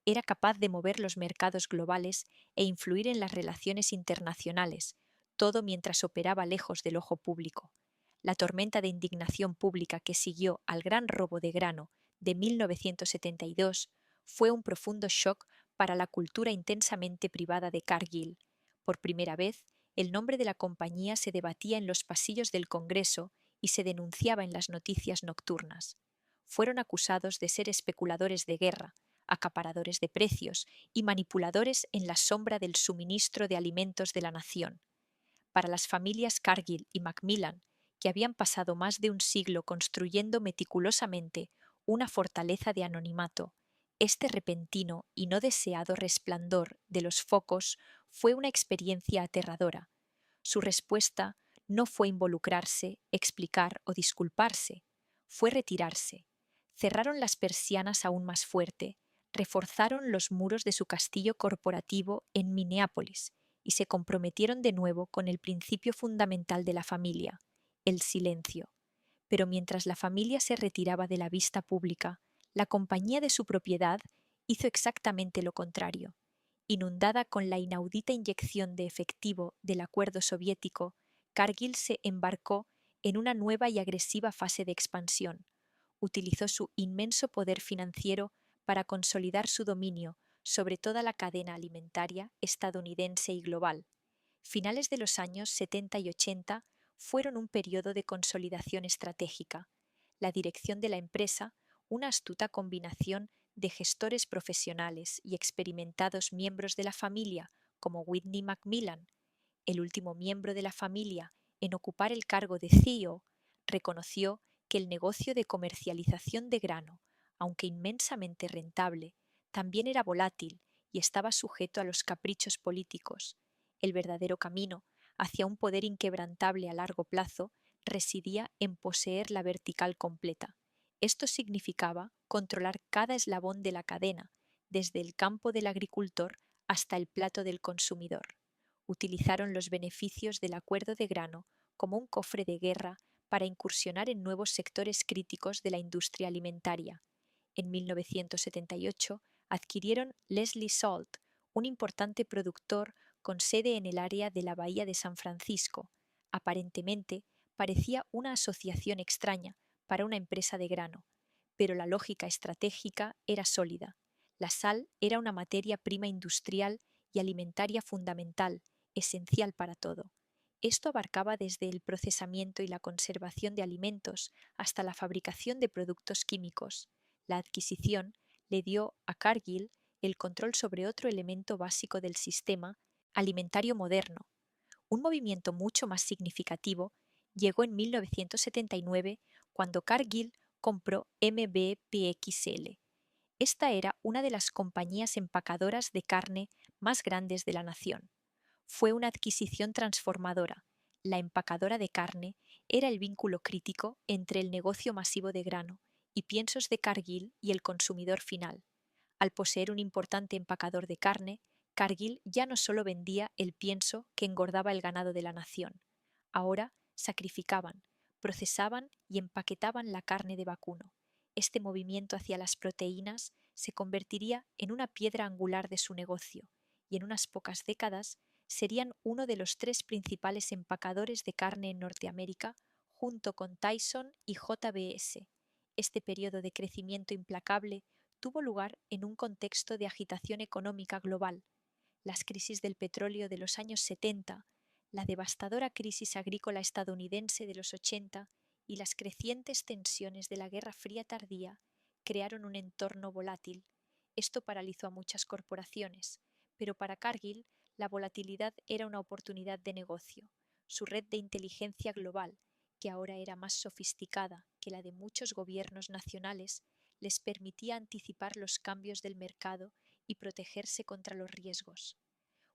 Era capaz de mover los mercados globales e influir en las relaciones internacionales, todo mientras operaba lejos del ojo público. La tormenta de indignación pública que siguió al gran robo de grano de 1972 fue un profundo shock para la cultura intensamente privada de Cargill. Por primera vez, el nombre de la compañía se debatía en los pasillos del Congreso y se denunciaba en las noticias nocturnas. Fueron acusados de ser especuladores de guerra, acaparadores de precios y manipuladores en la sombra del suministro de alimentos de la nación. Para las familias Cargill y Macmillan, que habían pasado más de un siglo construyendo meticulosamente una fortaleza de anonimato, este repentino y no deseado resplandor de los focos fue una experiencia aterradora. Su respuesta no fue involucrarse, explicar o disculparse, fue retirarse. Cerraron las persianas aún más fuerte, reforzaron los muros de su castillo corporativo en Minneapolis y se comprometieron de nuevo con el principio fundamental de la familia, el silencio. Pero mientras la familia se retiraba de la vista pública, la compañía de su propiedad hizo exactamente lo contrario. Inundada con la inaudita inyección de efectivo del acuerdo soviético, Cargill se embarcó en una nueva y agresiva fase de expansión. Utilizó su inmenso poder financiero para consolidar su dominio sobre toda la cadena alimentaria estadounidense y global. Finales de los años 70 y 80 fueron un periodo de consolidación estratégica. La dirección de la empresa, una astuta combinación de gestores profesionales y experimentados miembros de la familia, como Whitney Macmillan, el último miembro de la familia en ocupar el cargo de CEO, reconoció que el negocio de comercialización de grano, aunque inmensamente rentable, también era volátil y estaba sujeto a los caprichos políticos. El verdadero camino hacia un poder inquebrantable a largo plazo residía en poseer la vertical completa. Esto significaba controlar cada eslabón de la cadena, desde el campo del agricultor hasta el plato del consumidor. Utilizaron los beneficios del acuerdo de grano como un cofre de guerra para incursionar en nuevos sectores críticos de la industria alimentaria. En 1978 adquirieron Leslie Salt, un importante productor con sede en el área de la Bahía de San Francisco. Aparentemente, parecía una asociación extraña para una empresa de grano, pero la lógica estratégica era sólida. La sal era una materia prima industrial y alimentaria fundamental, esencial para todo. Esto abarcaba desde el procesamiento y la conservación de alimentos hasta la fabricación de productos químicos. La adquisición le dio a Cargill el control sobre otro elemento básico del sistema alimentario moderno. Un movimiento mucho más significativo llegó en 1979 cuando Cargill compró MBPXL. Esta era una de las compañías empacadoras de carne más grandes de la nación. Fue una adquisición transformadora. La empacadora de carne era el vínculo crítico entre el negocio masivo de grano y piensos de Cargill y el consumidor final. Al poseer un importante empacador de carne, Cargill ya no solo vendía el pienso que engordaba el ganado de la nación. Ahora sacrificaban, procesaban y empaquetaban la carne de vacuno. Este movimiento hacia las proteínas se convertiría en una piedra angular de su negocio y en unas pocas décadas serían uno de los tres principales empacadores de carne en Norteamérica, junto con Tyson y JBS. Este periodo de crecimiento implacable tuvo lugar en un contexto de agitación económica global. Las crisis del petróleo de los años 70, la devastadora crisis agrícola estadounidense de los 80 y las crecientes tensiones de la Guerra Fría tardía crearon un entorno volátil. Esto paralizó a muchas corporaciones, pero para Cargill la volatilidad era una oportunidad de negocio. Su red de inteligencia global, que ahora era más sofisticada que la de muchos gobiernos nacionales, les permitía anticipar los cambios del mercado y protegerse contra los riesgos.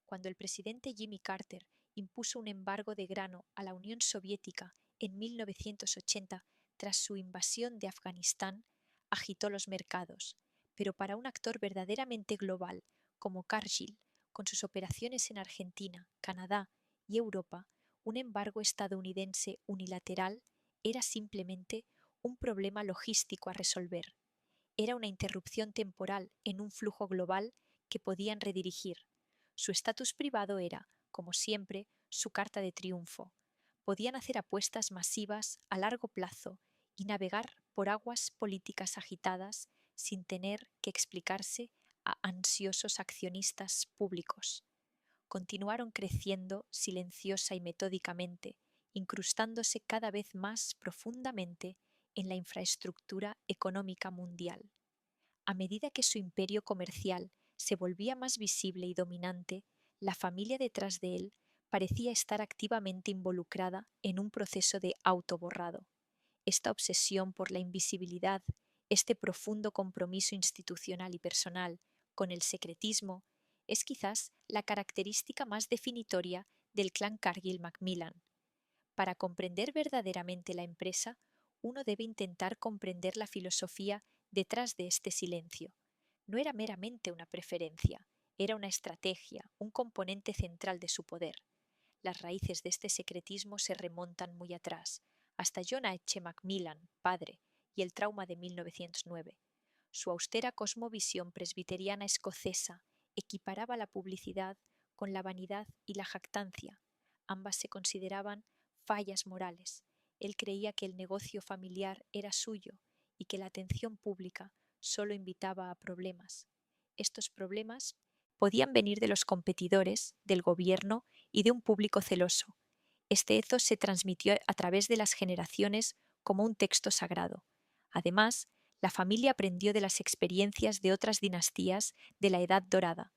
Cuando el presidente Jimmy Carter impuso un embargo de grano a la Unión Soviética en 1980 tras su invasión de Afganistán, agitó los mercados, pero para un actor verdaderamente global como Cargill, con sus operaciones en Argentina, Canadá y Europa, un embargo estadounidense unilateral era simplemente un problema logístico a resolver. Era una interrupción temporal en un flujo global que podían redirigir. Su estatus privado era, como siempre, su carta de triunfo. Podían hacer apuestas masivas a largo plazo y navegar por aguas políticas agitadas sin tener que explicarse a ansiosos accionistas públicos. Continuaron creciendo silenciosa y metódicamente, incrustándose cada vez más profundamente en la infraestructura económica mundial. A medida que su imperio comercial se volvía más visible y dominante, la familia detrás de él parecía estar activamente involucrada en un proceso de autoborrado. Esta obsesión por la invisibilidad, este profundo compromiso institucional y personal con el secretismo, es quizás la característica más definitoria del clan Cargill-Macmillan. Para comprender verdaderamente la empresa, uno debe intentar comprender la filosofía detrás de este silencio. No era meramente una preferencia, era una estrategia, un componente central de su poder. Las raíces de este secretismo se remontan muy atrás, hasta John H. Macmillan, padre, y el trauma de 1909. Su austera cosmovisión presbiteriana escocesa equiparaba la publicidad con la vanidad y la jactancia. Ambas se consideraban fallas morales. Él creía que el negocio familiar era suyo y que la atención pública solo invitaba a problemas. Estos problemas podían venir de los competidores, del gobierno y de un público celoso. Este ethos se transmitió a través de las generaciones como un texto sagrado. Además, la familia aprendió de las experiencias de otras dinastías de la Edad Dorada.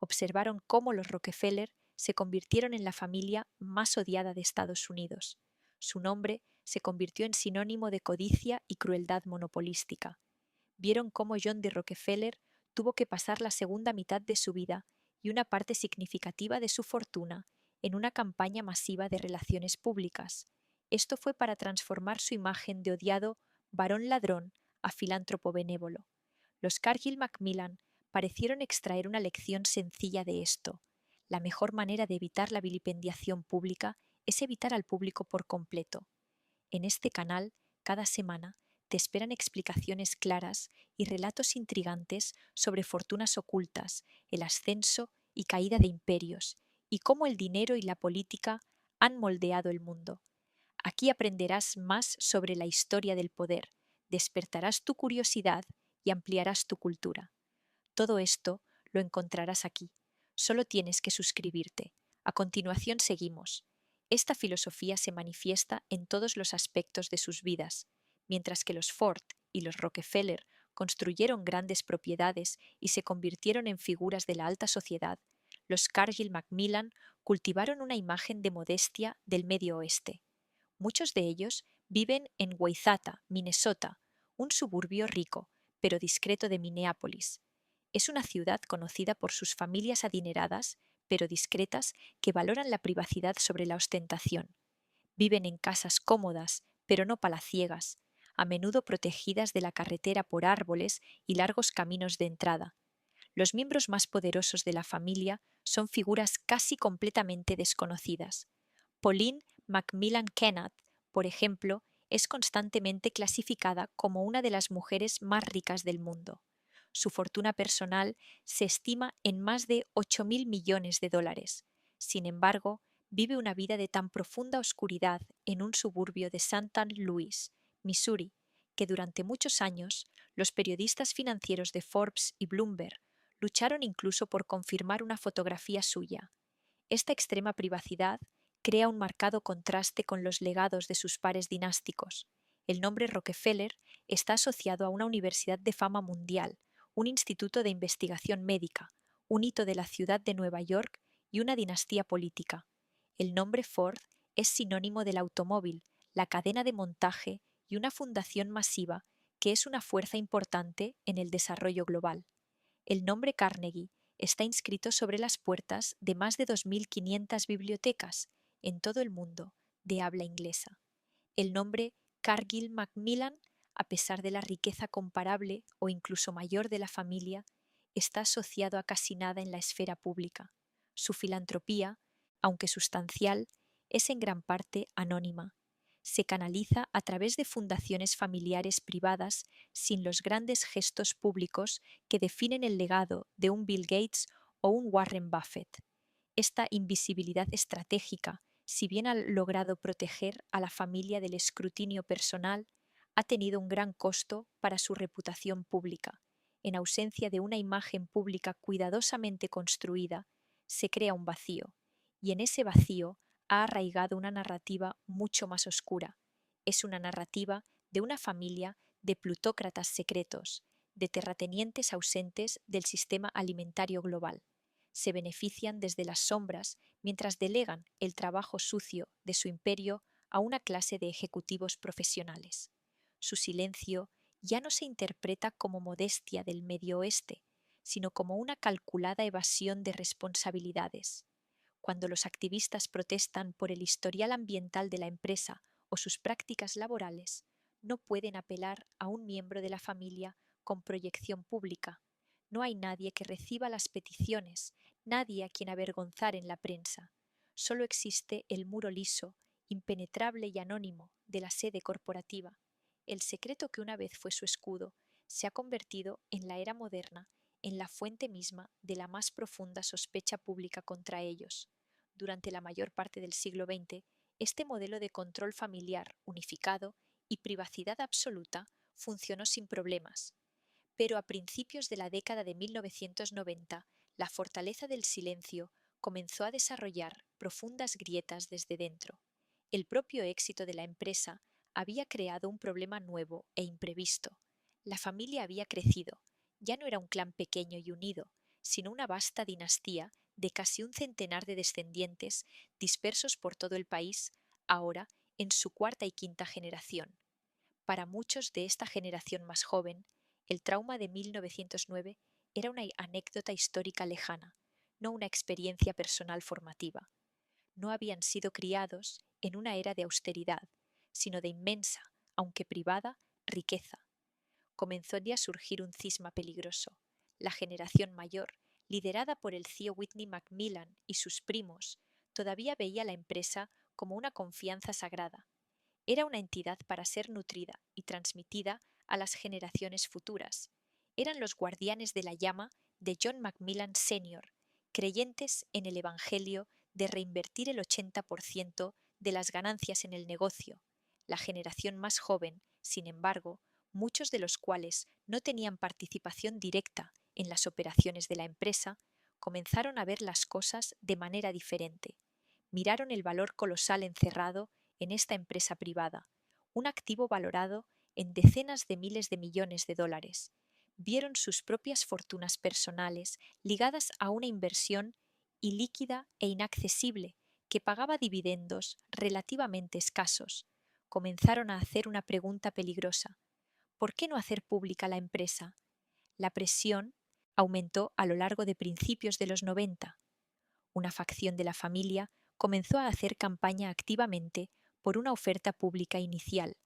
Observaron cómo los Rockefeller se convirtieron en la familia más odiada de Estados Unidos. Su nombre se convirtió en sinónimo de codicia y crueldad monopolística. Vieron cómo John D. Rockefeller tuvo que pasar la segunda mitad de su vida y una parte significativa de su fortuna en una campaña masiva de relaciones públicas. Esto fue para transformar su imagen de odiado varón ladrón a filántropo benévolo. Los Cargill-Macmillan parecieron extraer una lección sencilla de esto. La mejor manera de evitar la vilipendiación pública es evitar al público por completo. En este canal, cada semana, te esperan explicaciones claras y relatos intrigantes sobre fortunas ocultas, el ascenso y caída de imperios, y cómo el dinero y la política han moldeado el mundo. Aquí aprenderás más sobre la historia del poder, despertarás tu curiosidad y ampliarás tu cultura. Todo esto lo encontrarás aquí. Solo tienes que suscribirte. A continuación seguimos. Esta filosofía se manifiesta en todos los aspectos de sus vidas. Mientras que los Ford y los Rockefeller construyeron grandes propiedades y se convirtieron en figuras de la alta sociedad, los Cargill-Macmillan cultivaron una imagen de modestia del Medio Oeste. Muchos de ellos viven en Wayzata, Minnesota, un suburbio rico, pero discreto de Minneapolis. Es una ciudad conocida por sus familias adineradas, pero discretas, que valoran la privacidad sobre la ostentación. Viven en casas cómodas, pero no palaciegas, a menudo protegidas de la carretera por árboles y largos caminos de entrada. Los miembros más poderosos de la familia son figuras casi completamente desconocidas. Pauline Macmillan Kenneth, por ejemplo, es constantemente clasificada como una de las mujeres más ricas del mundo. Su fortuna personal se estima en más de 8.000 millones de dólares. Sin embargo, vive una vida de tan profunda oscuridad en un suburbio de St. Louis, Missouri, que durante muchos años los periodistas financieros de Forbes y Bloomberg lucharon incluso por confirmar una fotografía suya. Esta extrema privacidad crea un marcado contraste con los legados de sus pares dinásticos. El nombre Rockefeller Está asociado a una universidad de fama mundial, un instituto de investigación médica, un hito de la ciudad de Nueva York y una dinastía política. El nombre Ford es sinónimo del automóvil, la cadena de montaje y una fundación masiva que es una fuerza importante en el desarrollo global. El nombre Carnegie está inscrito sobre las puertas de más de 2.500 bibliotecas en todo el mundo de habla inglesa. El nombre Cargill Macmillan, a pesar de la riqueza comparable o incluso mayor de la familia, está asociado a casi nada en la esfera pública. Su filantropía, aunque sustancial, es en gran parte anónima. Se canaliza a través de fundaciones familiares privadas sin los grandes gestos públicos que definen el legado de un Bill Gates o un Warren Buffett. Esta invisibilidad estratégica, si bien ha logrado proteger a la familia del escrutinio personal, ha tenido un gran costo para su reputación pública. En ausencia de una imagen pública cuidadosamente construida, se crea un vacío, y en ese vacío ha arraigado una narrativa mucho más oscura. Es una narrativa de una familia de plutócratas secretos, de terratenientes ausentes del sistema alimentario global. Se benefician desde las sombras mientras delegan el trabajo sucio de su imperio a una clase de ejecutivos profesionales. Su silencio ya no se interpreta como modestia del Medio Oeste, sino como una calculada evasión de responsabilidades. Cuando los activistas protestan por el historial ambiental de la empresa o sus prácticas laborales, no pueden apelar a un miembro de la familia con proyección pública. No hay nadie que reciba las peticiones, nadie a quien avergonzar en la prensa. Solo existe el muro liso, impenetrable y anónimo de la sede corporativa. El secreto que una vez fue su escudo se ha convertido en la era moderna en la fuente misma de la más profunda sospecha pública contra ellos. Durante la mayor parte del siglo XX, este modelo de control familiar unificado y privacidad absoluta funcionó sin problemas. Pero a principios de la década de 1990, la fortaleza del silencio comenzó a desarrollar profundas grietas desde dentro. El propio éxito de la empresa había creado un problema nuevo e imprevisto. La familia había crecido. Ya no era un clan pequeño y unido, sino una vasta dinastía de casi un centenar de descendientes dispersos por todo el país, ahora en su cuarta y quinta generación. Para muchos de esta generación más joven, el trauma de 1909 era una anécdota histórica lejana, no una experiencia personal formativa. No habían sido criados en una era de austeridad, sino de inmensa, aunque privada, riqueza. Comenzó a surgir un cisma peligroso. La generación mayor, liderada por el CEO Whitney Macmillan y sus primos, todavía veía la empresa como una confianza sagrada. Era una entidad para ser nutrida y transmitida a las generaciones futuras. Eran los guardianes de la llama de John Macmillan Sr., creyentes en el Evangelio de reinvertir el 80% de las ganancias en el negocio. La generación más joven, sin embargo, muchos de los cuales no tenían participación directa en las operaciones de la empresa, comenzaron a ver las cosas de manera diferente. Miraron el valor colosal encerrado en esta empresa privada, un activo valorado en decenas de miles de millones de dólares. Vieron sus propias fortunas personales ligadas a una inversión ilíquida e inaccesible que pagaba dividendos relativamente escasos. Comenzaron a hacer una pregunta peligrosa. ¿Por qué no hacer pública la empresa? La presión aumentó a lo largo de principios de los 90. Una facción de la familia comenzó a hacer campaña activamente por una oferta pública inicial,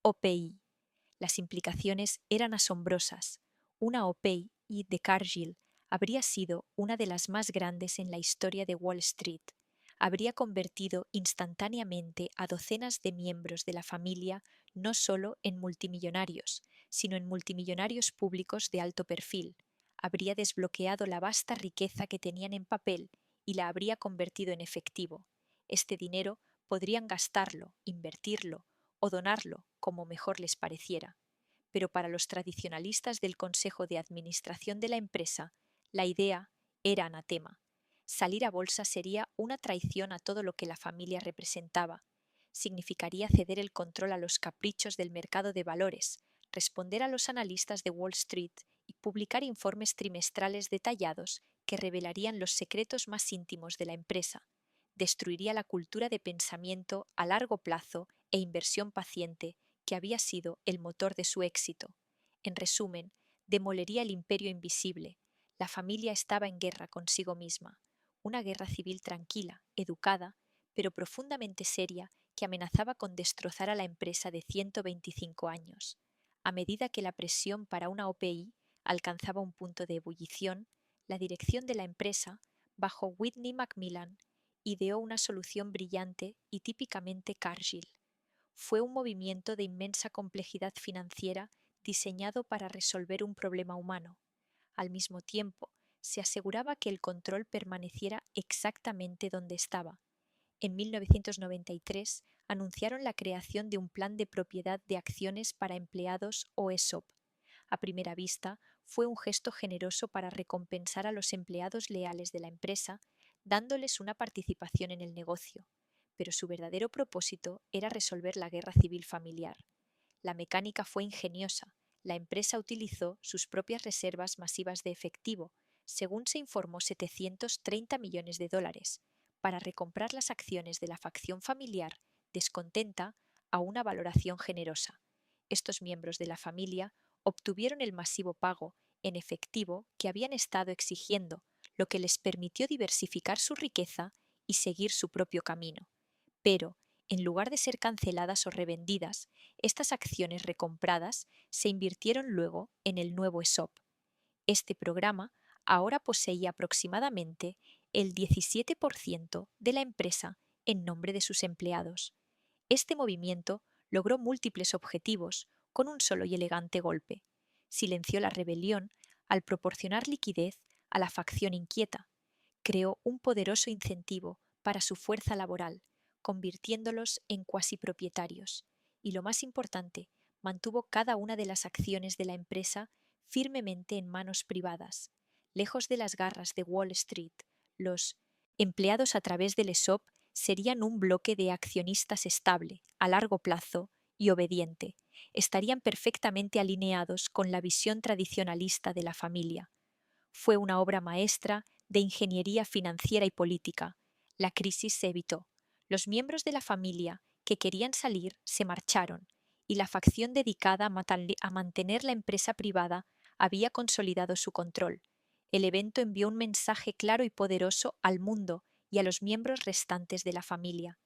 OPI. Las implicaciones eran asombrosas. Una OPI de Cargill habría sido una de las más grandes en la historia de Wall Street. Habría convertido instantáneamente a docenas de miembros de la familia no solo en multimillonarios, sino en multimillonarios públicos de alto perfil. Habría desbloqueado la vasta riqueza que tenían en papel y la habría convertido en efectivo. Este dinero podrían gastarlo, invertirlo o donarlo como mejor les pareciera. Pero para los tradicionalistas del Consejo de Administración de la empresa, la idea era anatema. Salir a bolsa sería una traición a todo lo que la familia representaba. Significaría ceder el control a los caprichos del mercado de valores, responder a los analistas de Wall Street y publicar informes trimestrales detallados que revelarían los secretos más íntimos de la empresa. Destruiría la cultura de pensamiento a largo plazo e inversión paciente que había sido el motor de su éxito. En resumen, demolería el imperio invisible. La familia estaba en guerra consigo misma, una guerra civil tranquila, educada, pero profundamente seria que amenazaba con destrozar a la empresa de 125 años. A medida que la presión para una OPI alcanzaba un punto de ebullición, la dirección de la empresa, bajo Whitney Macmillan, ideó una solución brillante y típicamente Cargill. Fue un movimiento de inmensa complejidad financiera diseñado para resolver un problema humano. Al mismo tiempo, se aseguraba que el control permaneciera exactamente donde estaba. En 1993 anunciaron la creación de un plan de propiedad de acciones para empleados o ESOP. A primera vista, fue un gesto generoso para recompensar a los empleados leales de la empresa, dándoles una participación en el negocio, pero su verdadero propósito era resolver la guerra civil familiar. La mecánica fue ingeniosa. La empresa utilizó sus propias reservas masivas de efectivo, según se informó 730 millones de dólares, para recomprar las acciones de la facción familiar descontenta a una valoración generosa. Estos miembros de la familia obtuvieron el masivo pago en efectivo que habían estado exigiendo, lo que les permitió diversificar su riqueza y seguir su propio camino. Pero, en lugar de ser canceladas o revendidas, estas acciones recompradas se invirtieron luego en el nuevo ESOP. Este programa ahora poseía aproximadamente el 17% de la empresa en nombre de sus empleados. Este movimiento logró múltiples objetivos con un solo y elegante golpe. Silenció la rebelión al proporcionar liquidez a la facción inquieta. Creó un poderoso incentivo para su fuerza laboral, convirtiéndolos en cuasi propietarios. Y lo más importante, mantuvo cada una de las acciones de la empresa firmemente en manos privadas. Lejos de las garras de Wall Street, los empleados a través del ESOP serían un bloque de accionistas estable, a largo plazo y obediente. Estarían perfectamente alineados con la visión tradicionalista de la familia. Fue una obra maestra de ingeniería financiera y política. La crisis se evitó. Los miembros de la familia que querían salir se marcharon y la facción dedicada a mantener la empresa privada había consolidado su control. El evento envió un mensaje claro y poderoso al mundo y a los miembros restantes de la familia.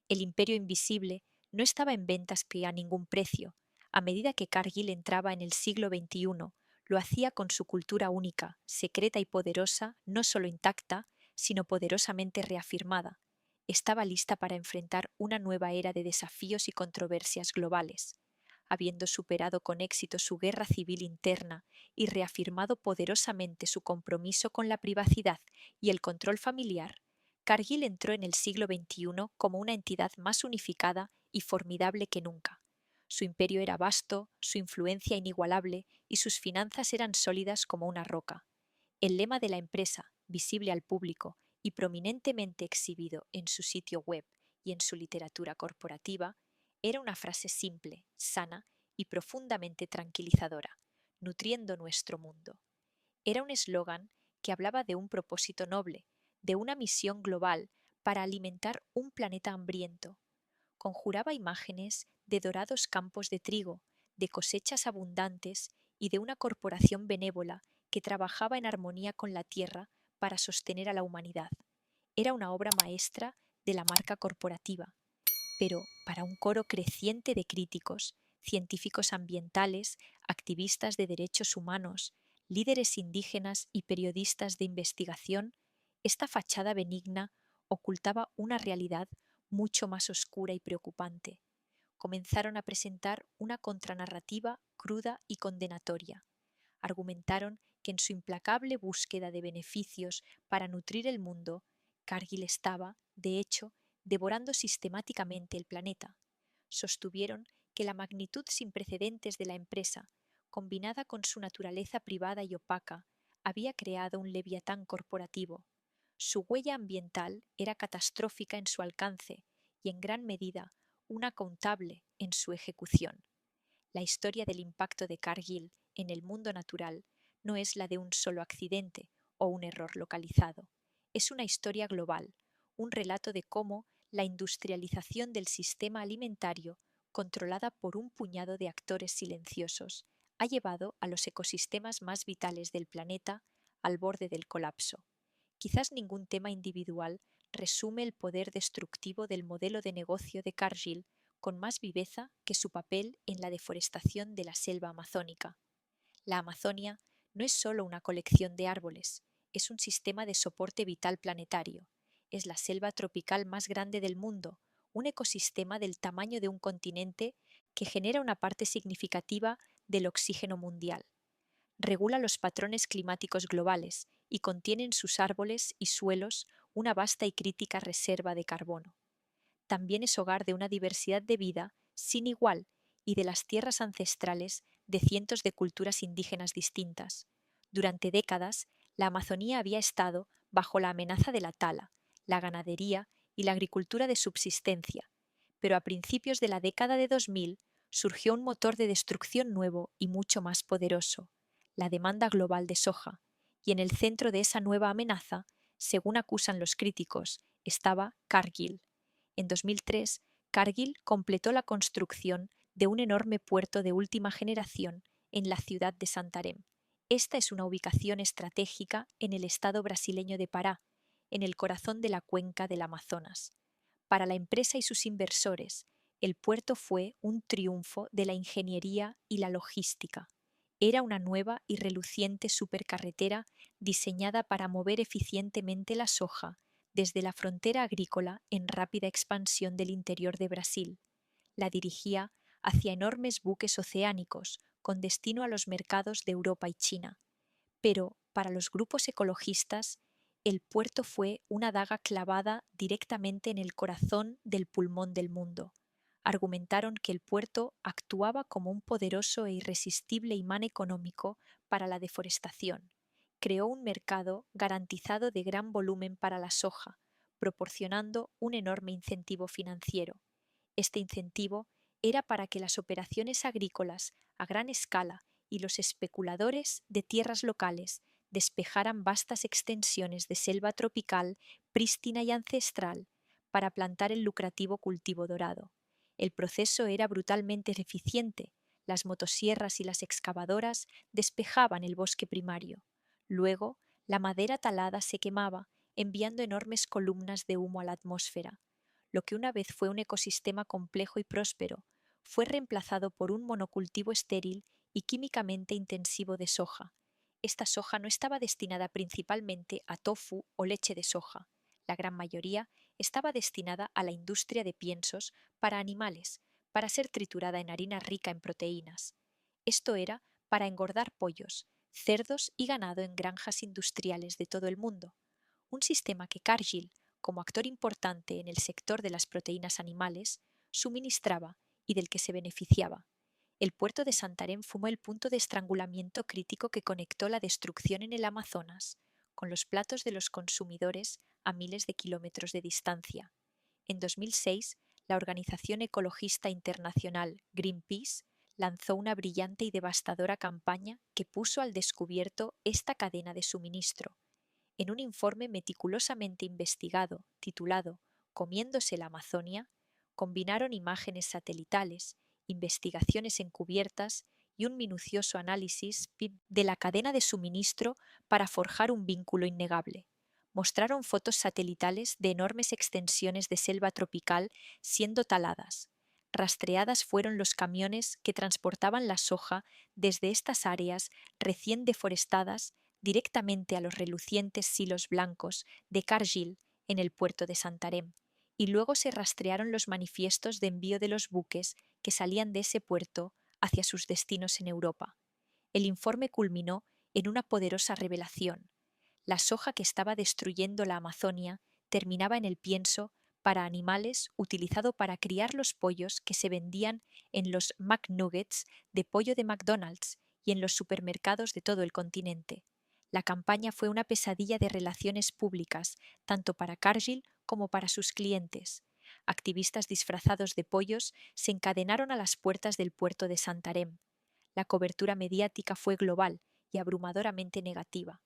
El imperio invisible no estaba en ventas a ningún precio. A medida que Cargill entraba en el siglo XXI, lo hacía con su cultura única, secreta y poderosa, no solo intacta, sino poderosamente reafirmada. Estaba lista para enfrentar una nueva era de desafíos y controversias globales. Habiendo superado con éxito su guerra civil interna y reafirmado poderosamente su compromiso con la privacidad y el control familiar, Cargill entró en el siglo XXI como una entidad más unificada y formidable que nunca. Su imperio era vasto, su influencia inigualable y sus finanzas eran sólidas como una roca. El lema de la empresa, visible al público y prominentemente exhibido en su sitio web y en su literatura corporativa, era una frase simple, sana y profundamente tranquilizadora: nutriendo nuestro mundo. Era un eslogan que hablaba de un propósito noble, de una misión global para alimentar un planeta hambriento. Conjuraba imágenes de dorados campos de trigo, de cosechas abundantes y de una corporación benévola que trabajaba en armonía con la tierra para sostener a la humanidad. Era una obra maestra de la marca corporativa, pero para un coro creciente de críticos, científicos ambientales, activistas de derechos humanos, líderes indígenas y periodistas de investigación, esta fachada benigna ocultaba una realidad mucho más oscura y preocupante. Comenzaron a presentar una contranarrativa cruda y condenatoria. Argumentaron que en su implacable búsqueda de beneficios para nutrir el mundo, Cargill estaba, de hecho, devorando sistemáticamente el planeta. Sostuvieron que la magnitud sin precedentes de la empresa, combinada con su naturaleza privada y opaca, había creado un leviatán corporativo. Su huella ambiental era catastrófica en su alcance y en gran medida una contable en su ejecución. La historia del impacto de Kargil en el mundo natural no es la de un solo accidente o un error localizado. Es una historia global, un relato de cómo la industrialización del sistema alimentario, controlada por un puñado de actores silenciosos, ha llevado a los ecosistemas más vitales del planeta al borde del colapso. Quizás ningún tema individual resume el poder destructivo del modelo de negocio de Cargill con más viveza que su papel en la deforestación de la selva amazónica. La Amazonia no es solo una colección de árboles, es un sistema de soporte vital planetario. Es la selva tropical más grande del mundo, un ecosistema del tamaño de un continente que genera una parte significativa del oxígeno mundial. Regula los patrones climáticos globales y contiene en sus árboles y suelos una vasta y crítica reserva de carbono. También es hogar de una diversidad de vida sin igual y de las tierras ancestrales de cientos de culturas indígenas distintas. Durante décadas, la Amazonía había estado bajo la amenaza de la tala, la ganadería y la agricultura de subsistencia, pero a principios de la década de 2000 surgió un motor de destrucción nuevo y mucho más poderoso, la demanda global de soja, y en el centro de esa nueva amenaza, según acusan los críticos, estaba Cargill. En 2003, Cargill completó la construcción de un enorme puerto de última generación en la ciudad de Santarém. Esta es una ubicación estratégica en el estado brasileño de Pará, en el corazón de la cuenca del Amazonas. Para la empresa y sus inversores, el puerto fue un triunfo de la ingeniería y la logística. Era una nueva y reluciente supercarretera diseñada para mover eficientemente la soja desde la frontera agrícola en rápida expansión del interior de Brasil. La dirigía hacia enormes buques oceánicos con destino a los mercados de Europa y China. Pero, para los grupos ecologistas, el puerto fue una daga clavada directamente en el corazón del pulmón del mundo. Argumentaron que el puerto actuaba como un poderoso e irresistible imán económico para la deforestación. Creó un mercado garantizado de gran volumen para la soja, proporcionando un enorme incentivo financiero. Este incentivo era para que las operaciones agrícolas a gran escala y los especuladores de tierras locales despejaran vastas extensiones de selva tropical prístina y ancestral para plantar el lucrativo cultivo dorado. El proceso era brutalmente eficiente. Las motosierras y las excavadoras despejaban el bosque primario. Luego, la madera talada se quemaba, enviando enormes columnas de humo a la atmósfera. Lo que una vez fue un ecosistema complejo y próspero, fue reemplazado por un monocultivo estéril y químicamente intensivo de soja. Esta soja no estaba destinada principalmente a tofu o leche de soja. La gran mayoría estaba destinada a la industria de piensos para animales, para ser triturada en harina rica en proteínas. Esto era para engordar pollos, cerdos y ganado en granjas industriales de todo el mundo. Un sistema que Cargill, como actor importante en el sector de las proteínas animales, suministraba y del que se beneficiaba. El puerto de Santarém fue el punto de estrangulamiento crítico que conectó la destrucción en el Amazonas con los platos de los consumidores a miles de kilómetros de distancia. En 2006, la organización ecologista internacional Greenpeace lanzó una brillante y devastadora campaña que puso al descubierto esta cadena de suministro. En un informe meticulosamente investigado, titulado Comiéndose la Amazonia, combinaron imágenes satelitales, investigaciones encubiertas y un minucioso análisis de la cadena de suministro para forjar un vínculo innegable. Mostraron fotos satelitales de enormes extensiones de selva tropical siendo taladas. Rastreadas fueron los camiones que transportaban la soja desde estas áreas recién deforestadas directamente a los relucientes silos blancos de Cargill en el puerto de Santarém, y luego se rastrearon los manifiestos de envío de los buques que salían de ese puerto hacia sus destinos en Europa. El informe culminó en una poderosa revelación. La soja que estaba destruyendo la Amazonia terminaba en el pienso para animales utilizado para criar los pollos que se vendían en los McNuggets de pollo de McDonald's y en los supermercados de todo el continente. La campaña fue una pesadilla de relaciones públicas, tanto para Cargill como para sus clientes. Activistas disfrazados de pollos se encadenaron a las puertas del puerto de Santarém. La cobertura mediática fue global y abrumadoramente negativa.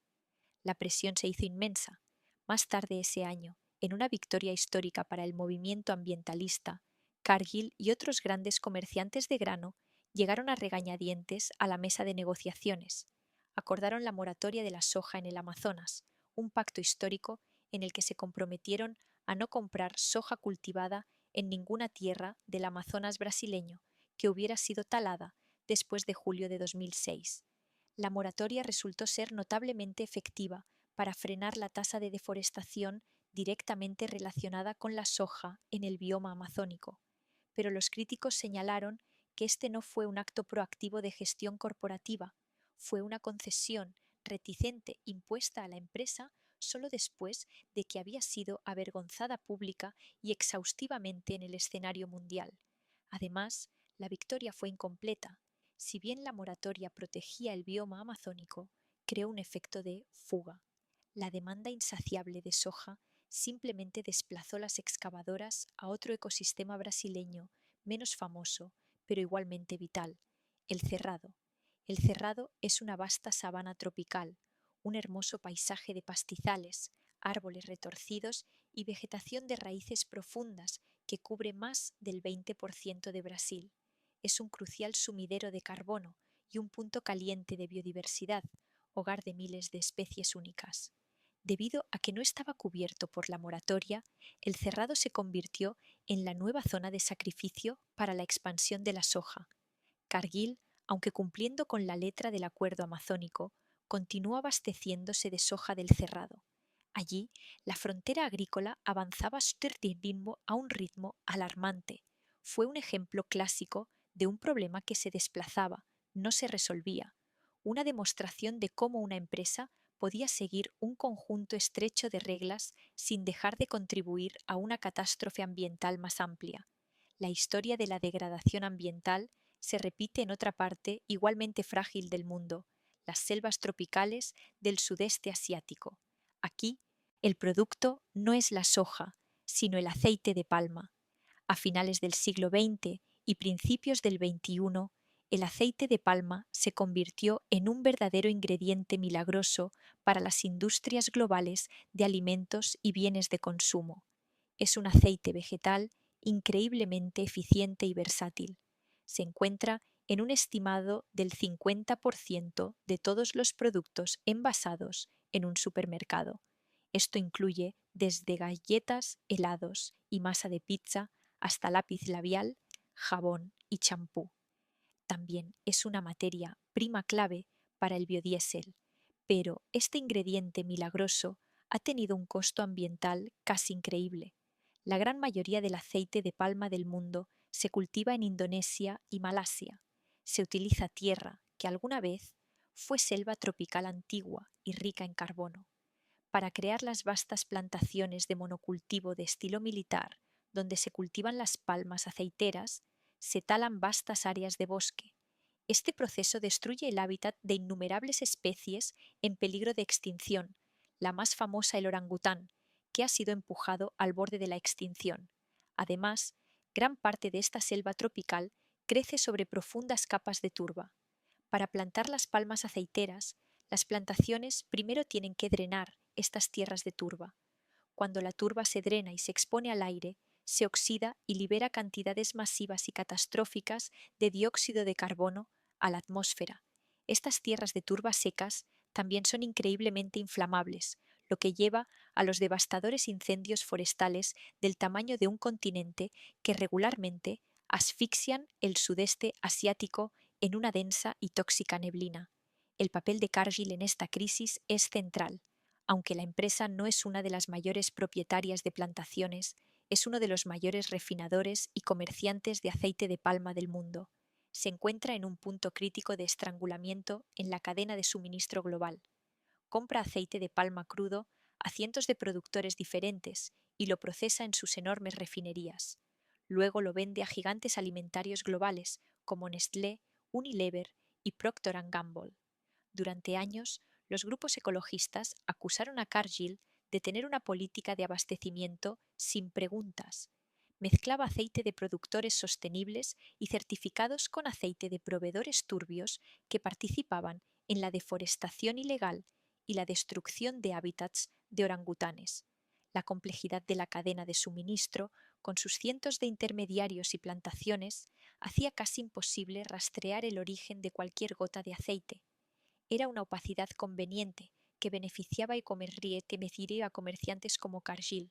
La presión se hizo inmensa. Más tarde ese año, en una victoria histórica para el movimiento ambientalista, Cargill y otros grandes comerciantes de grano llegaron a regañadientes a la mesa de negociaciones. Acordaron la moratoria de la soja en el Amazonas, un pacto histórico en el que se comprometieron a no comprar soja cultivada en ninguna tierra del Amazonas brasileño que hubiera sido talada después de julio de 2006. La moratoria resultó ser notablemente efectiva para frenar la tasa de deforestación directamente relacionada con la soja en el bioma amazónico, pero los críticos señalaron que este no fue un acto proactivo de gestión corporativa, fue una concesión reticente impuesta a la empresa solo después de que había sido avergonzada pública y exhaustivamente en el escenario mundial. Además, la victoria fue incompleta. Si bien la moratoria protegía el bioma amazónico, creó un efecto de fuga. La demanda insaciable de soja simplemente desplazó las excavadoras a otro ecosistema brasileño menos famoso, pero igualmente vital, el Cerrado. El Cerrado es una vasta sabana tropical, un hermoso paisaje de pastizales, árboles retorcidos y vegetación de raíces profundas que cubre más del 20% de Brasil. Es un crucial sumidero de carbono y un punto caliente de biodiversidad, hogar de miles de especies únicas. Debido a que no estaba cubierto por la moratoria, el Cerrado se convirtió en la nueva zona de sacrificio para la expansión de la soja. Cargill, aunque cumpliendo con la letra del acuerdo amazónico, continuó abasteciéndose de soja del Cerrado. Allí, la frontera agrícola avanzaba a un ritmo alarmante. Fue un ejemplo clásico de un problema que se desplazaba, no se resolvía. Una demostración de cómo una empresa podía seguir un conjunto estrecho de reglas sin dejar de contribuir a una catástrofe ambiental más amplia. La historia de la degradación ambiental se repite en otra parte igualmente frágil del mundo, las selvas tropicales del sudeste asiático. Aquí, el producto no es la soja, sino el aceite de palma. A finales del siglo XX y principios del XXI, el aceite de palma se convirtió en un verdadero ingrediente milagroso para las industrias globales de alimentos y bienes de consumo. Es un aceite vegetal increíblemente eficiente y versátil. Se encuentra en un estimado del 50% de todos los productos envasados en un supermercado. Esto incluye desde galletas, helados y masa de pizza hasta lápiz labial, jabón y champú. También es una materia prima clave para el biodiesel, pero este ingrediente milagroso ha tenido un costo ambiental casi increíble. La gran mayoría del aceite de palma del mundo se cultiva en Indonesia y Malasia. Se utiliza tierra que alguna vez fue selva tropical antigua y rica en carbono. Para crear las vastas plantaciones de monocultivo de estilo militar, donde se cultivan las palmas aceiteras, se talan vastas áreas de bosque. Este proceso destruye el hábitat de innumerables especies en peligro de extinción, la más famosa el orangután, que ha sido empujado al borde de la extinción. Además, gran parte de esta selva tropical crece sobre profundas capas de turba. Para plantar las palmas aceiteras, las plantaciones primero tienen que drenar estas tierras de turba. Cuando la turba se drena y se expone al aire, se oxida y libera cantidades masivas y catastróficas de dióxido de carbono a la atmósfera. Estas tierras de turba secas también son increíblemente inflamables, lo que lleva a los devastadores incendios forestales del tamaño de un continente que regularmente asfixian el sudeste asiático en una densa y tóxica neblina. El papel de Cargill en esta crisis es central. Aunque la empresa no es una de las mayores propietarias de plantaciones, es uno de los mayores refinadores y comerciantes de aceite de palma del mundo. Se encuentra en un punto crítico de estrangulamiento en la cadena de suministro global. Compra aceite de palma crudo a cientos de productores diferentes y lo procesa en sus enormes refinerías. Luego lo vende a gigantes alimentarios globales como Nestlé, Unilever y Procter & Gamble. Durante años, los grupos ecologistas acusaron a Cargill de tener una política de abastecimiento sin preguntas, Mezclaba aceite de productores sostenibles y certificados con aceite de proveedores turbios que participaban en la deforestación ilegal y la destrucción de hábitats de orangutanes. La complejidad de la cadena de suministro, con sus cientos de intermediarios y plantaciones, hacía casi imposible rastrear el origen de cualquier gota de aceite. Era una opacidad conveniente que beneficiaba y comerciaba a comerciantes como Cargill,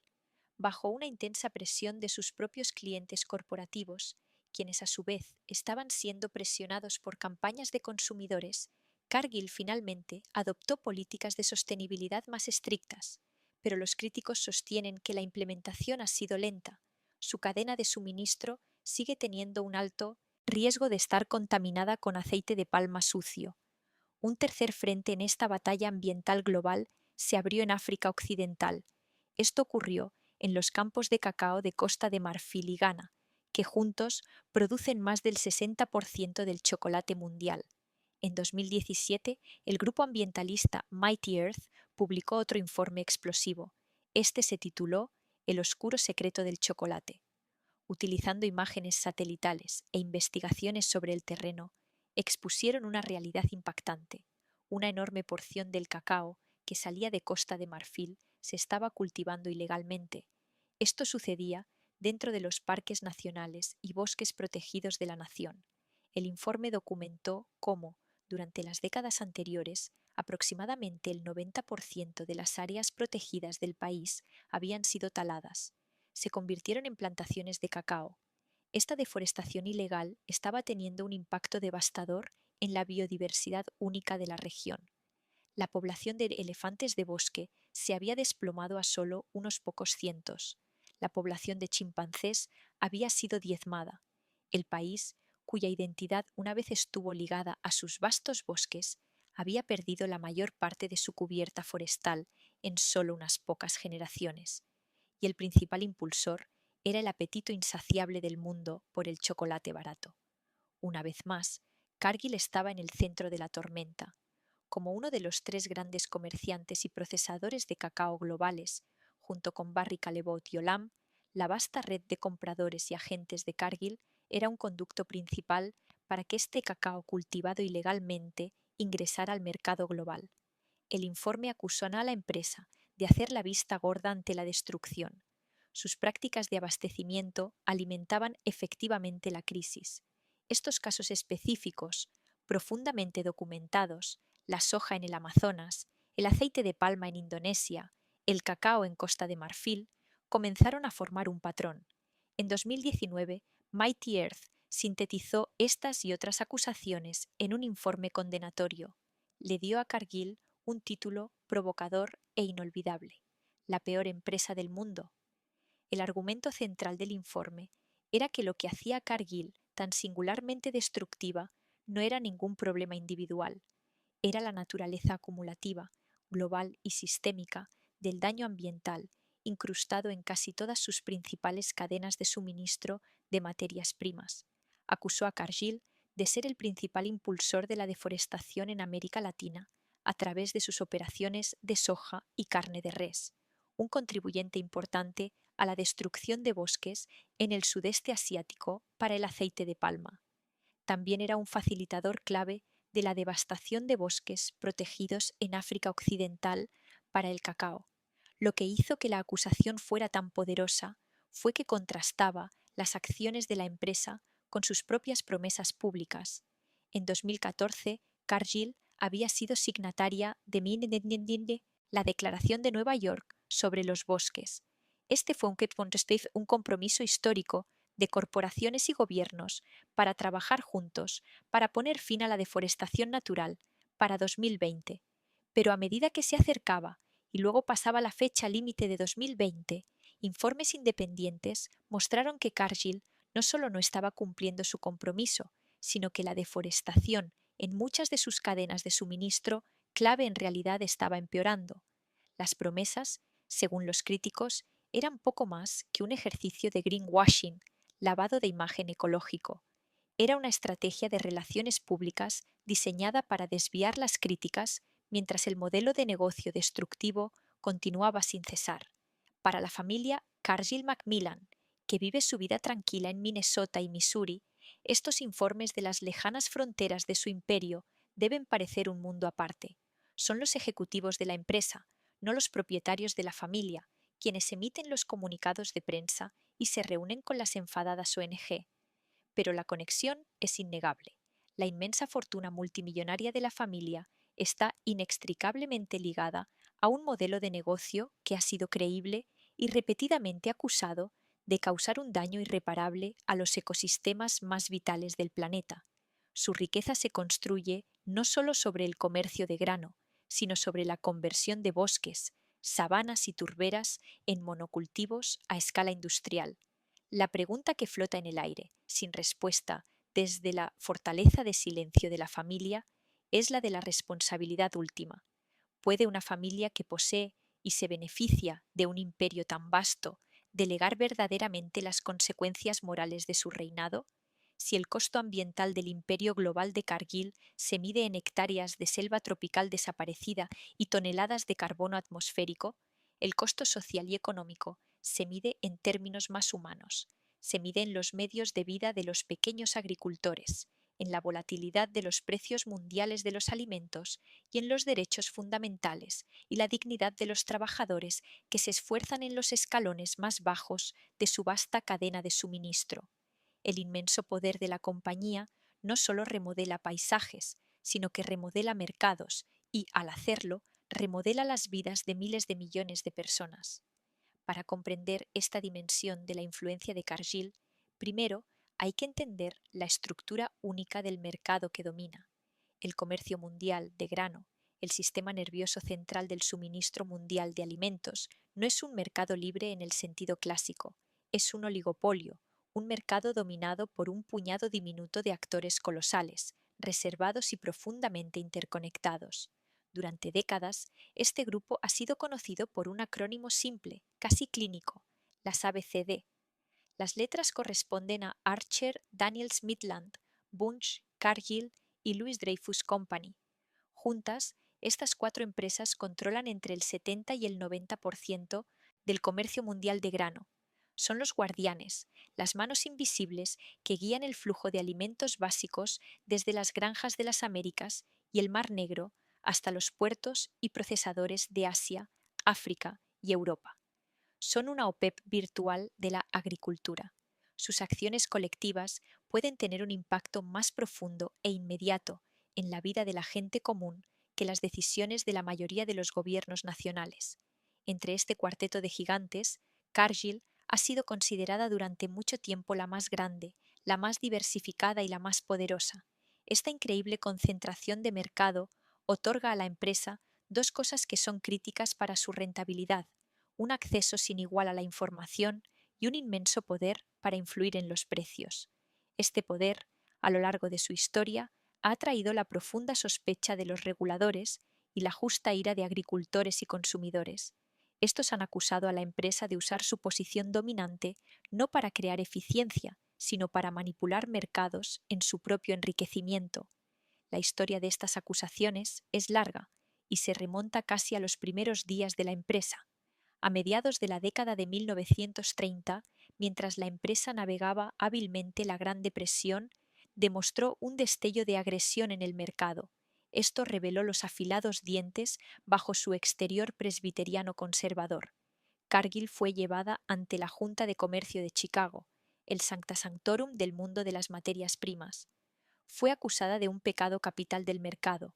bajo una intensa presión de sus propios clientes corporativos, quienes a su vez estaban siendo presionados por campañas de consumidores. Cargill finalmente adoptó políticas de sostenibilidad más estrictas, pero los críticos sostienen que la implementación ha sido lenta. Su cadena de suministro sigue teniendo un alto riesgo de estar contaminada con aceite de palma sucio. Un tercer frente en esta batalla ambiental global se abrió en África Occidental. Esto ocurrió en los campos de cacao de Costa de Marfil y Ghana, que juntos producen más del 60% del chocolate mundial. En 2017, el grupo ambientalista Mighty Earth publicó otro informe explosivo. Este se tituló El oscuro secreto del chocolate. Utilizando imágenes satelitales e investigaciones sobre el terreno, expusieron una realidad impactante. Una enorme porción del cacao que salía de Costa de Marfil se estaba cultivando ilegalmente. Esto sucedía dentro de los parques nacionales y bosques protegidos de la nación. El informe documentó cómo, durante las décadas anteriores, aproximadamente el 90% de las áreas protegidas del país habían sido taladas. Se convirtieron en plantaciones de cacao. Esta deforestación ilegal estaba teniendo un impacto devastador en la biodiversidad única de la región. La población de elefantes de bosque se había desplomado a solo unos pocos cientos. La población de chimpancés había sido diezmada. El país, cuya identidad una vez estuvo ligada a sus vastos bosques, había perdido la mayor parte de su cubierta forestal en solo unas pocas generaciones. Y el principal impulsor era el apetito insaciable del mundo por el chocolate barato. Una vez más, Cargill estaba en el centro de la tormenta. Como uno de los tres grandes comerciantes y procesadores de cacao globales, junto con Barry Callebaut y Olam, la vasta red de compradores y agentes de Cargill era un conducto principal para que este cacao cultivado ilegalmente ingresara al mercado global. El informe acusó a la empresa de hacer la vista gorda ante la destrucción. Sus prácticas de abastecimiento alimentaban efectivamente la crisis. Estos casos específicos, profundamente documentados, la soja en el Amazonas, el aceite de palma en Indonesia, el cacao en Costa de Marfil, comenzaron a formar un patrón. En 2019, Mighty Earth sintetizó estas y otras acusaciones en un informe condenatorio. Le dio a Cargill un título provocador e inolvidable: la peor empresa del mundo. El argumento central del informe era que lo que hacía Cargill tan singularmente destructiva no era ningún problema individual, era la naturaleza acumulativa, global y sistémica del daño ambiental incrustado en casi todas sus principales cadenas de suministro de materias primas. Acusó a Cargill de ser el principal impulsor de la deforestación en América Latina a través de sus operaciones de soja y carne de res, un contribuyente importante a la destrucción de bosques en el sudeste asiático para el aceite de palma. También era un facilitador clave de la devastación de bosques protegidos en África Occidental para el cacao. Lo que hizo que la acusación fuera tan poderosa fue que contrastaba las acciones de la empresa con sus propias promesas públicas. En 2014, Cargill había sido signataria de la Declaración de Nueva York sobre los bosques. Este fue un compromiso histórico de corporaciones y gobiernos para trabajar juntos para poner fin a la deforestación natural para 2020. Pero a medida que se acercaba y luego pasaba la fecha límite de 2020, informes independientes mostraron que Cargill no solo no estaba cumpliendo su compromiso, sino que la deforestación en muchas de sus cadenas de suministro clave en realidad estaba empeorando. Las promesas, según los críticos, eran poco más que un ejercicio de greenwashing, lavado de imagen ecológico. Era una estrategia de relaciones públicas diseñada para desviar las críticas mientras el modelo de negocio destructivo continuaba sin cesar. Para la familia Cargill Macmillan que vive su vida tranquila en Minnesota y Missouri, estos informes de las lejanas fronteras de su imperio deben parecer un mundo aparte. Son los ejecutivos de la empresa, no los propietarios de la familia, quienes emiten los comunicados de prensa y se reúnen con las enfadadas ONG. Pero la conexión es innegable. La inmensa fortuna multimillonaria de la familia está inextricablemente ligada a un modelo de negocio que ha sido creíble y repetidamente acusado de causar un daño irreparable a los ecosistemas más vitales del planeta. Su riqueza se construye no solo sobre el comercio de grano, sino sobre la conversión de bosques, sabanas y turberas en monocultivos a escala industrial. La pregunta que flota en el aire, sin respuesta, desde la fortaleza de silencio de la familia, es la de la responsabilidad última. ¿Puede una familia que posee y se beneficia de un imperio tan vasto delegar verdaderamente las consecuencias morales de su reinado? Si el costo ambiental del imperio global de Cargill se mide en hectáreas de selva tropical desaparecida y toneladas de carbono atmosférico, el costo social y económico se mide en términos más humanos. Se mide en los medios de vida de los pequeños agricultores, en la volatilidad de los precios mundiales de los alimentos y en los derechos fundamentales y la dignidad de los trabajadores que se esfuerzan en los escalones más bajos de su vasta cadena de suministro. El inmenso poder de la compañía no solo remodela paisajes, sino que remodela mercados y, al hacerlo, remodela las vidas de miles de millones de personas. Para comprender esta dimensión de la influencia de Cargill, primero hay que entender la estructura única del mercado que domina. El comercio mundial de grano, el sistema nervioso central del suministro mundial de alimentos, no es un mercado libre en el sentido clásico, es un oligopolio, un mercado dominado por un puñado diminuto de actores colosales, reservados y profundamente interconectados. Durante décadas, este grupo ha sido conocido por un acrónimo simple, casi clínico, las ABCD. Las letras corresponden a Archer, Daniels Midland, Bunch, Cargill y Louis Dreyfus Company. Juntas, estas cuatro empresas controlan entre el 70 y el 90% del comercio mundial de grano. Son los guardianes, las manos invisibles que guían el flujo de alimentos básicos desde las granjas de las Américas y el Mar Negro hasta los puertos y procesadores de Asia, África y Europa. Son una OPEP virtual de la agricultura. Sus acciones colectivas pueden tener un impacto más profundo e inmediato en la vida de la gente común que las decisiones de la mayoría de los gobiernos nacionales. Entre este cuarteto de gigantes, Cargill ha sido considerada durante mucho tiempo la más grande, la más diversificada y la más poderosa. Esta increíble concentración de mercado otorga a la empresa dos cosas que son críticas para su rentabilidad: un acceso sin igual a la información y un inmenso poder para influir en los precios. Este poder, a lo largo de su historia, ha atraído la profunda sospecha de los reguladores y la justa ira de agricultores y consumidores. Estos han acusado a la empresa de usar su posición dominante no para crear eficiencia, sino para manipular mercados en su propio enriquecimiento. La historia de estas acusaciones es larga y se remonta casi a los primeros días de la empresa. A mediados de la década de 1930, mientras la empresa navegaba hábilmente la Gran Depresión, demostró un destello de agresión en el mercado. Esto reveló los afilados dientes bajo su exterior presbiteriano conservador. Cargill fue llevada ante la Junta de Comercio de Chicago, el Sancta Sanctorum del mundo de las materias primas. Fue acusada de un pecado capital del mercado: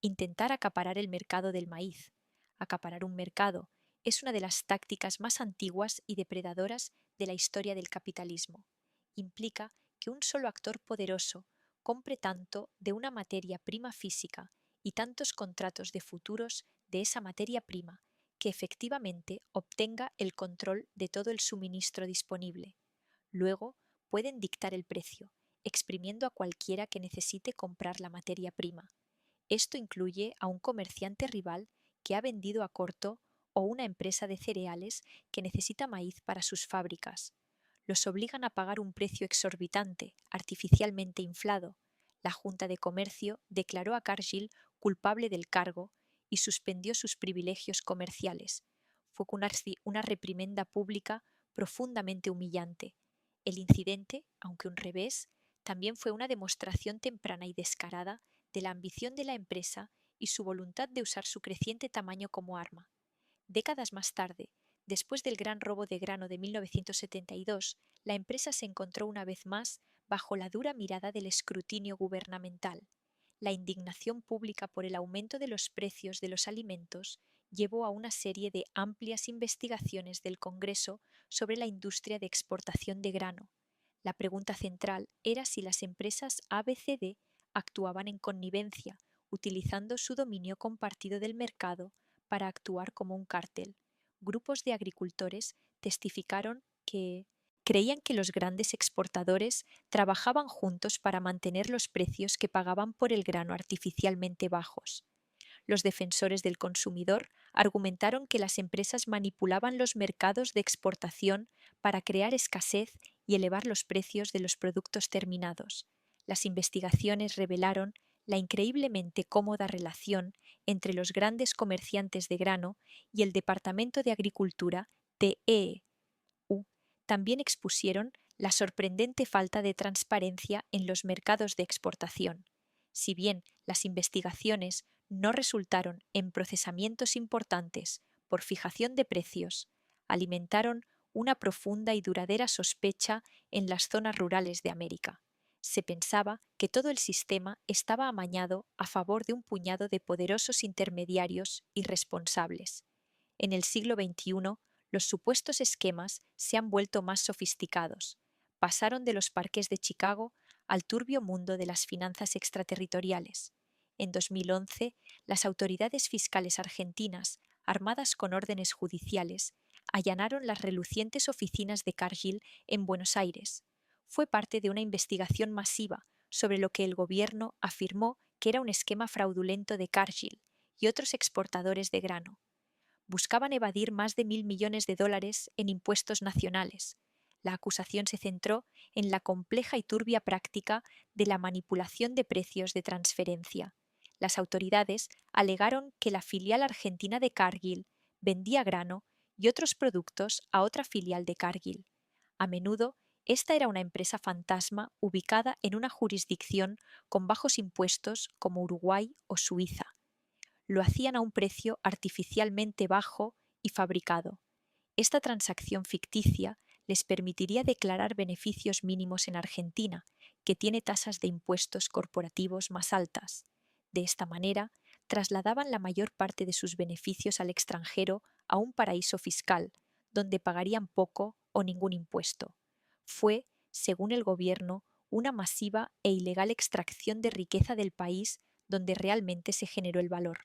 intentar acaparar el mercado del maíz. Acaparar un mercado es una de las tácticas más antiguas y depredadoras de la historia del capitalismo. Implica que un solo actor poderoso compre tanto de una materia prima física y tantos contratos de futuros de esa materia prima que efectivamente obtenga el control de todo el suministro disponible. Luego pueden dictar el precio, exprimiendo a cualquiera que necesite comprar la materia prima. Esto incluye a un comerciante rival que ha vendido a corto o una empresa de cereales que necesita maíz para sus fábricas. Los obligan a pagar un precio exorbitante, artificialmente inflado. La Junta de Comercio declaró a Cargill culpable del cargo y suspendió sus privilegios comerciales. Fue una reprimenda pública profundamente humillante. El incidente, aunque un revés, también fue una demostración temprana y descarada de la ambición de la empresa y su voluntad de usar su creciente tamaño como arma. Décadas más tarde, después del gran robo de grano de 1972, la empresa se encontró una vez más bajo la dura mirada del escrutinio gubernamental. La indignación pública por el aumento de los precios de los alimentos llevó a una serie de amplias investigaciones del Congreso sobre la industria de exportación de grano. La pregunta central era si las empresas ABCD actuaban en connivencia, utilizando su dominio compartido del mercado para actuar como un cártel. Grupos de agricultores testificaron que creían que los grandes exportadores trabajaban juntos para mantener los precios que pagaban por el grano artificialmente bajos. Los defensores del consumidor argumentaron que las empresas manipulaban los mercados de exportación para crear escasez y elevar los precios de los productos terminados. Las investigaciones revelaron la increíblemente cómoda relación entre los grandes comerciantes de grano y el Departamento de Agricultura de EU. También expusieron la sorprendente falta de transparencia en los mercados de exportación. Si bien las investigaciones no resultaron en procesamientos importantes por fijación de precios, alimentaron una profunda y duradera sospecha en las zonas rurales de América. Se pensaba que todo el sistema estaba amañado a favor de un puñado de poderosos intermediarios irresponsables. En el siglo XXI, los supuestos esquemas se han vuelto más sofisticados. Pasaron de los parques de Chicago al turbio mundo de las finanzas extraterritoriales. En 2011, las autoridades fiscales argentinas, armadas con órdenes judiciales, allanaron las relucientes oficinas de Cargill en Buenos Aires. Fue parte de una investigación masiva sobre lo que el gobierno afirmó que era un esquema fraudulento de Cargill y otros exportadores de grano. Buscaban evadir más de $1.000 millones en impuestos nacionales. La acusación se centró en la compleja y turbia práctica de la manipulación de precios de transferencia. Las autoridades alegaron que la filial argentina de Cargill vendía grano y otros productos a otra filial de Cargill. A menudo, esta era una empresa fantasma ubicada en una jurisdicción con bajos impuestos como Uruguay o Suiza. Lo hacían a un precio artificialmente bajo y fabricado. Esta transacción ficticia les permitiría declarar beneficios mínimos en Argentina, que tiene tasas de impuestos corporativos más altas. De esta manera, trasladaban la mayor parte de sus beneficios al extranjero a un paraíso fiscal, donde pagarían poco o ningún impuesto. Fue, según el gobierno, una masiva e ilegal extracción de riqueza del país donde realmente se generó el valor.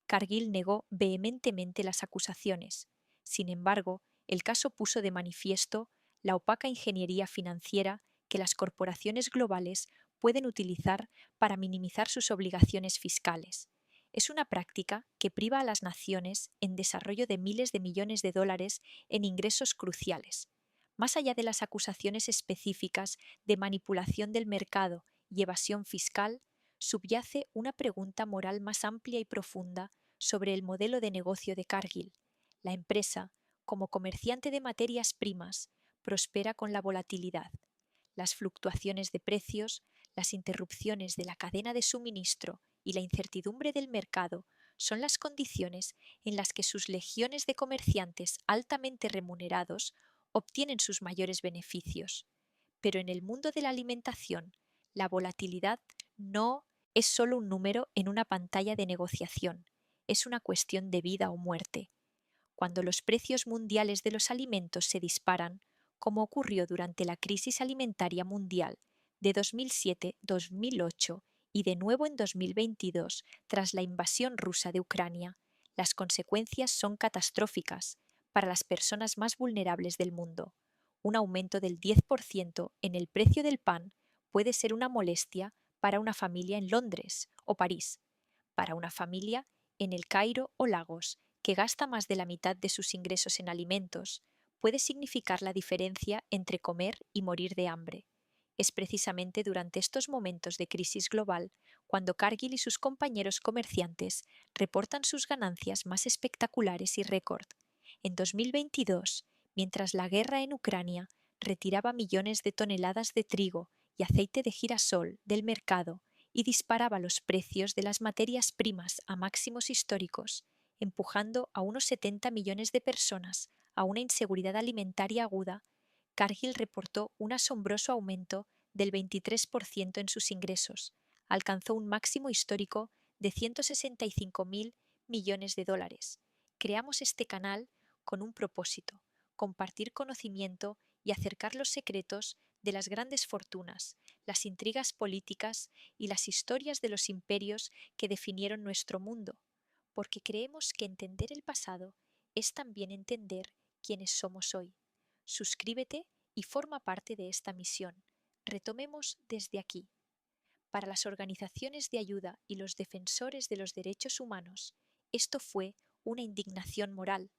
Cargill negó vehementemente las acusaciones. Sin embargo, el caso puso de manifiesto la opaca ingeniería financiera que las corporaciones globales pueden utilizar para minimizar sus obligaciones fiscales. Es una práctica que priva a las naciones en desarrollo de miles de millones de dólares en ingresos cruciales. Más allá de las acusaciones específicas de manipulación del mercado y evasión fiscal, subyace una pregunta moral más amplia y profunda sobre el modelo de negocio de Cargill. La empresa, como comerciante de materias primas, prospera con la volatilidad. Las fluctuaciones de precios, las interrupciones de la cadena de suministro y la incertidumbre del mercado son las condiciones en las que sus legiones de comerciantes altamente remunerados obtienen sus mayores beneficios. Pero en el mundo de la alimentación, la volatilidad no es solo un número en una pantalla de negociación, es una cuestión de vida o muerte. Cuando los precios mundiales de los alimentos se disparan, como ocurrió durante la crisis alimentaria mundial de 2007-2008 y de nuevo en 2022 tras la invasión rusa de Ucrania, las consecuencias son catastróficas para las personas más vulnerables del mundo. Un aumento del 10% en el precio del pan puede ser una molestia para una familia en Londres o París, para una familia en El Cairo o Lagos, que gasta más de la mitad de sus ingresos en alimentos, puede significar la diferencia entre comer y morir de hambre. Es precisamente durante estos momentos de crisis global cuando Cargill y sus compañeros comerciantes reportan sus ganancias más espectaculares y récord. En 2022, mientras la guerra en Ucrania retiraba millones de toneladas de trigo y aceite de girasol del mercado y disparaba los precios de las materias primas a máximos históricos, empujando a unos 70 millones de personas a una inseguridad alimentaria aguda, Cargill reportó un asombroso aumento del 23% en sus ingresos. Alcanzó un máximo histórico de 165.000 millones de dólares. Creamos este canal con un propósito: compartir conocimiento y acercar los secretos de las grandes fortunas, las intrigas políticas y las historias de los imperios que definieron nuestro mundo, porque creemos que entender el pasado es también entender quiénes somos hoy. Suscríbete y forma parte de esta misión. Retomemos desde aquí. Para las organizaciones de ayuda y los defensores de los derechos humanos, esto fue una indignación moral.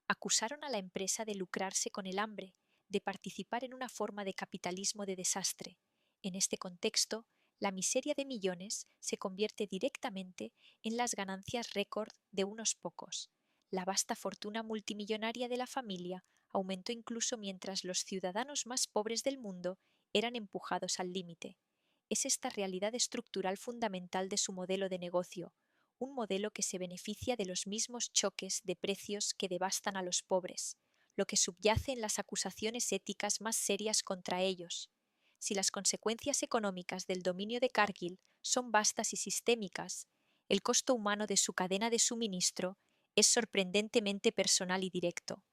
Acusaron a la empresa de lucrarse con el hambre, de participar en una forma de capitalismo de desastre. En este contexto, la miseria de millones se convierte directamente en las ganancias récord de unos pocos. La vasta fortuna multimillonaria de la familia aumentó incluso mientras los ciudadanos más pobres del mundo eran empujados al límite. Es esta realidad estructural fundamental de su modelo de negocio, un modelo que se beneficia de los mismos choques de precios que devastan a los pobres, lo que subyace en las acusaciones éticas más serias contra ellos. Si las consecuencias económicas del dominio de Cargill son vastas y sistémicas, el costo humano de su cadena de suministro es sorprendentemente personal y directo.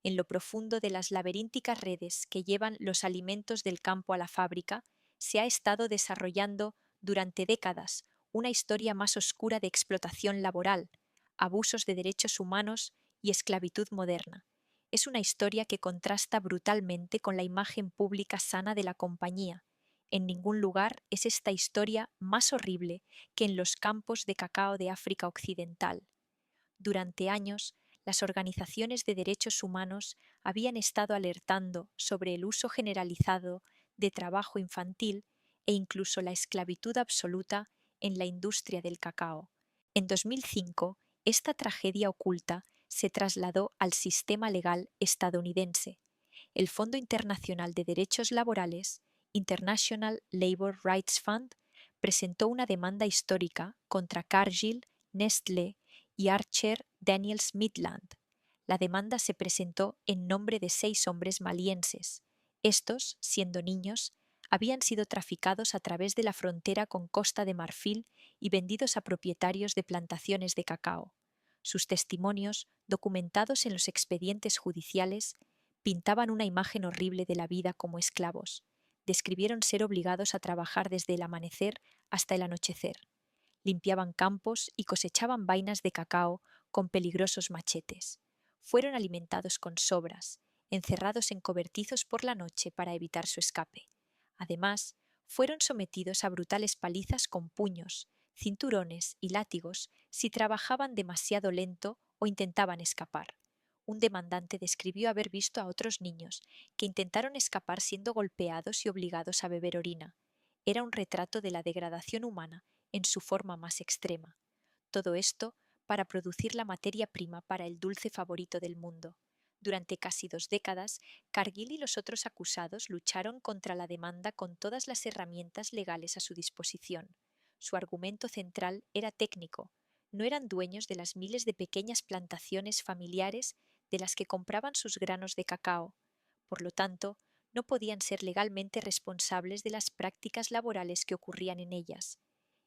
En lo profundo de las laberínticas redes que llevan los alimentos del campo a la fábrica, se ha estado desarrollando durante décadas una historia más oscura de explotación laboral, abusos de derechos humanos y esclavitud moderna. Es una historia que contrasta brutalmente con la imagen pública sana de la compañía. En ningún lugar es esta historia más horrible que en los campos de cacao de África Occidental. Durante años, las organizaciones de derechos humanos habían estado alertando sobre el uso generalizado de trabajo infantil e incluso la esclavitud absoluta en la industria del cacao. En 2005, esta tragedia oculta se trasladó al sistema legal estadounidense. El Fondo Internacional de Derechos Laborales, International Labour Rights Fund, presentó una demanda histórica contra Cargill, Nestlé y Archer Daniels Midland. La demanda se presentó en nombre de 6 hombres malienses. Estos, siendo niños, habían sido traficados a través de la frontera con Costa de Marfil y vendidos a propietarios de plantaciones de cacao. Sus testimonios, documentados en los expedientes judiciales, pintaban una imagen horrible de la vida como esclavos. Describieron ser obligados a trabajar desde el amanecer hasta el anochecer. Limpiaban campos y cosechaban vainas de cacao con peligrosos machetes. Fueron alimentados con sobras, encerrados en cobertizos por la noche para evitar su escape. Además, fueron sometidos a brutales palizas con puños, cinturones y látigos si trabajaban demasiado lento o intentaban escapar. Un demandante describió haber visto a otros niños que intentaron escapar siendo golpeados y obligados a beber orina. Era un retrato de la degradación humana en su forma más extrema. Todo esto para producir la materia prima para el dulce favorito del mundo. Durante casi 2 décadas, Cargill y los otros acusados lucharon contra la demanda con todas las herramientas legales a su disposición. Su argumento central era técnico. No eran dueños de las miles de pequeñas plantaciones familiares de las que compraban sus granos de cacao. Por lo tanto, no podían ser legalmente responsables de las prácticas laborales que ocurrían en ellas.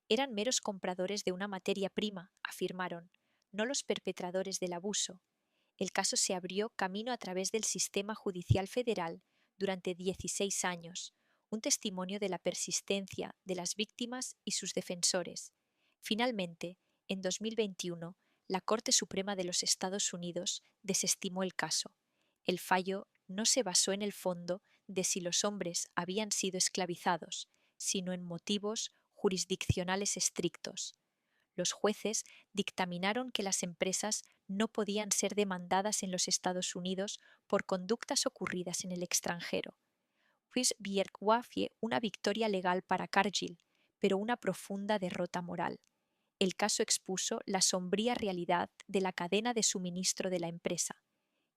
Eran meros compradores de una materia prima, afirmaron, no los perpetradores del abuso. El caso se abrió camino a través del sistema judicial federal durante 16 años, un testimonio de la persistencia de las víctimas y sus defensores. Finalmente, en 2021, la Corte Suprema de los Estados Unidos desestimó el caso. El fallo no se basó en el fondo de si los hombres habían sido esclavizados, sino en motivos jurisdiccionales estrictos. Los jueces dictaminaron que las empresas no podían ser demandadas en los Estados Unidos por conductas ocurridas en el extranjero. Fue una victoria legal para Cargill, pero una profunda derrota moral. El caso expuso la sombría realidad de la cadena de suministro de la empresa.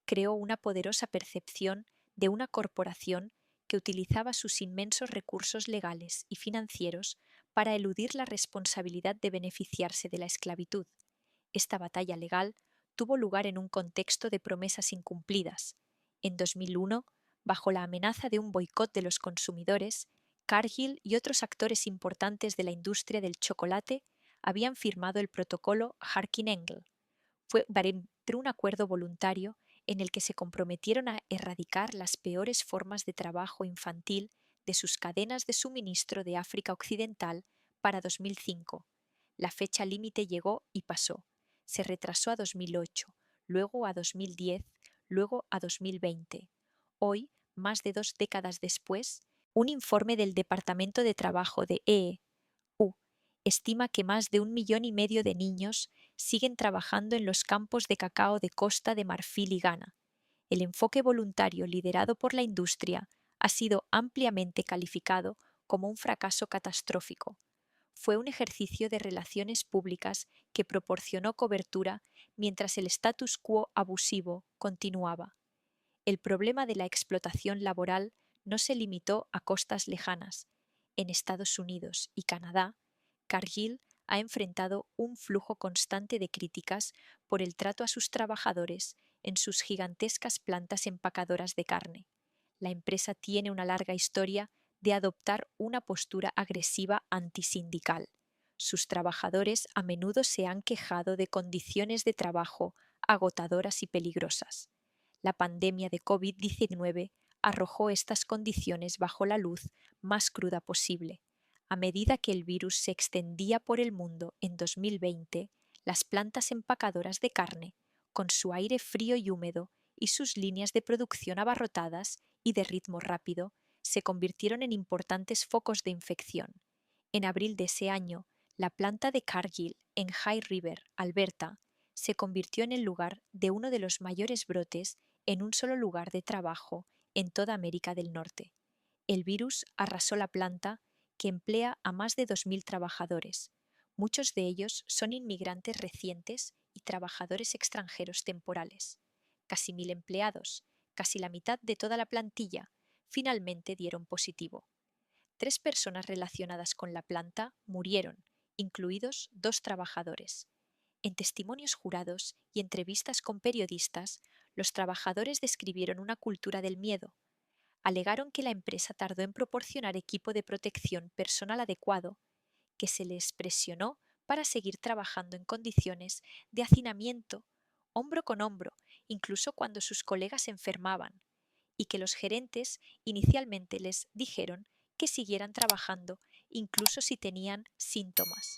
creó una poderosa percepción de una corporación que utilizaba sus inmensos recursos legales y financieros para eludir la responsabilidad de beneficiarse de la esclavitud. Esta batalla legal tuvo lugar en un contexto de promesas incumplidas. En 2001, bajo la amenaza de un boicot de los consumidores, Cargill y otros actores importantes de la industria del chocolate habían firmado el protocolo Harkin-Engel. Fue entre un acuerdo voluntario en el que se comprometieron a erradicar las peores formas de trabajo infantil de sus cadenas de suministro de África Occidental para 2005. La fecha límite llegó y pasó. Se retrasó a 2008, luego a 2010, luego a 2020. Hoy, más de 2 décadas después, un informe del Departamento de Trabajo de EU estima que más de 1,5 millones de niños siguen trabajando en los campos de cacao de Costa de Marfil y Ghana. El enfoque voluntario liderado por la industria ha sido ampliamente calificado como un fracaso catastrófico. Fue un ejercicio de relaciones públicas que proporcionó cobertura mientras el status quo abusivo continuaba. El problema de la explotación laboral no se limitó a costas lejanas. En Estados Unidos y Canadá, Cargill ha enfrentado un flujo constante de críticas por el trato a sus trabajadores en sus gigantescas plantas empacadoras de carne. La empresa tiene una larga historia de adoptar una postura agresiva antisindical. Sus trabajadores a menudo se han quejado de condiciones de trabajo agotadoras y peligrosas. La pandemia de COVID-19 arrojó estas condiciones bajo la luz más cruda posible. A medida que el virus se extendía por el mundo en 2020, las plantas empacadoras de carne, con su aire frío y húmedo y sus líneas de producción abarrotadas y de ritmo rápido, se convirtieron en importantes focos de infección. En abril de ese año, la planta de Cargill en High River, Alberta, se convirtió en el lugar de uno de los mayores brotes en un solo lugar de trabajo en toda América del Norte. El virus arrasó la planta, que emplea a más de 2,000 trabajadores. Muchos de ellos son inmigrantes recientes y trabajadores extranjeros temporales. Casi 1,000 empleados, casi la mitad de toda la plantilla, finalmente dieron positivo. 3 personas relacionadas con la planta murieron, incluidos 2 trabajadores. En testimonios jurados y entrevistas con periodistas, los trabajadores describieron una cultura del miedo. Alegaron que la empresa tardó en proporcionar equipo de protección personal adecuado, que se les presionó para seguir trabajando en condiciones de hacinamiento, hombro con hombro, incluso cuando sus colegas enfermaban, y que los gerentes inicialmente les dijeron que siguieran trabajando incluso si tenían síntomas.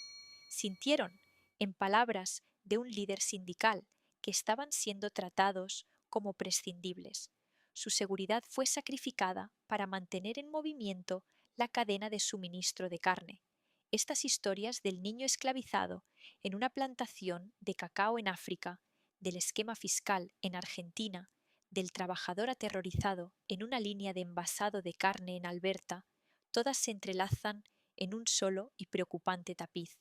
Sintieron, en palabras de un líder sindical, que estaban siendo tratados como prescindibles. Su seguridad fue sacrificada para mantener en movimiento la cadena de suministro de carne. Estas historias del niño esclavizado en una plantación de cacao en África, del esquema fiscal en Argentina, del trabajador aterrorizado en una línea de envasado de carne en Alberta, todas se entrelazan en un solo y preocupante tapiz.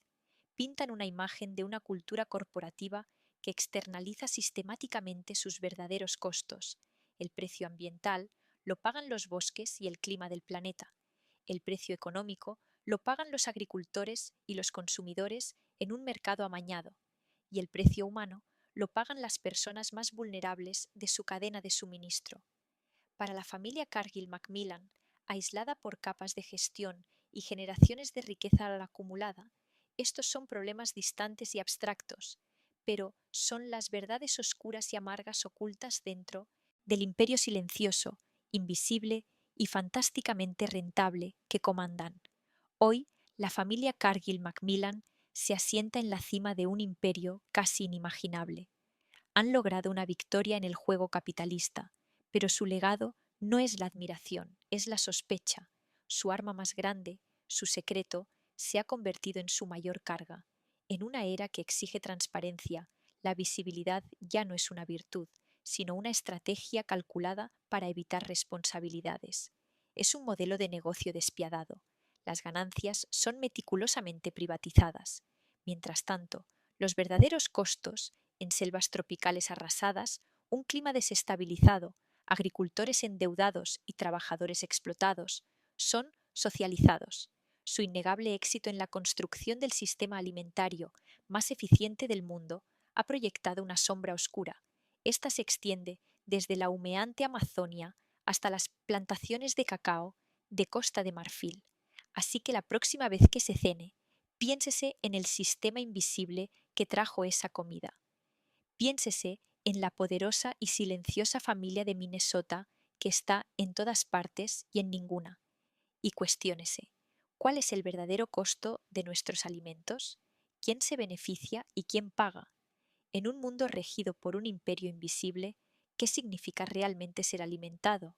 Pintan una imagen de una cultura corporativa que externaliza sistemáticamente sus verdaderos costos. El precio ambiental lo pagan los bosques y el clima del planeta. El precio económico lo pagan los agricultores y los consumidores en un mercado amañado. Y el precio humano lo pagan las personas más vulnerables de su cadena de suministro. Para la familia Cargill Macmillan, aislada por capas de gestión y generaciones de riqueza acumulada, estos son problemas distantes y abstractos, pero son las verdades oscuras y amargas ocultas dentro del imperio silencioso, invisible y fantásticamente rentable que comandan. Hoy, la familia Cargill Macmillan se asienta en la cima de un imperio casi inimaginable. Han logrado una victoria en el juego capitalista, pero su legado no es la admiración, es la sospecha. Su arma más grande, su secreto, se ha convertido en su mayor carga. En una era que exige transparencia, la visibilidad ya no es una virtud, sino una estrategia calculada para evitar responsabilidades. Es un modelo de negocio despiadado. Las ganancias son meticulosamente privatizadas. Mientras tanto, los verdaderos costos, en selvas tropicales arrasadas, Un clima desestabilizado, agricultores endeudados y trabajadores explotados son socializados. Su innegable éxito en la construcción del sistema alimentario más eficiente del mundo ha proyectado una sombra oscura. Esta se extiende desde la humeante Amazonia hasta las plantaciones de cacao de Costa de Marfil. Así que la próxima vez que se cene, piénsese en el sistema invisible que trajo esa comida. Piénsese en la poderosa y silenciosa familia de Minnesota que está en todas partes y en ninguna. Y cuestiónese, ¿cuál es el verdadero costo de nuestros alimentos? ¿Quién se beneficia y quién paga? En un mundo regido por un imperio invisible, ¿qué significa realmente ser alimentado?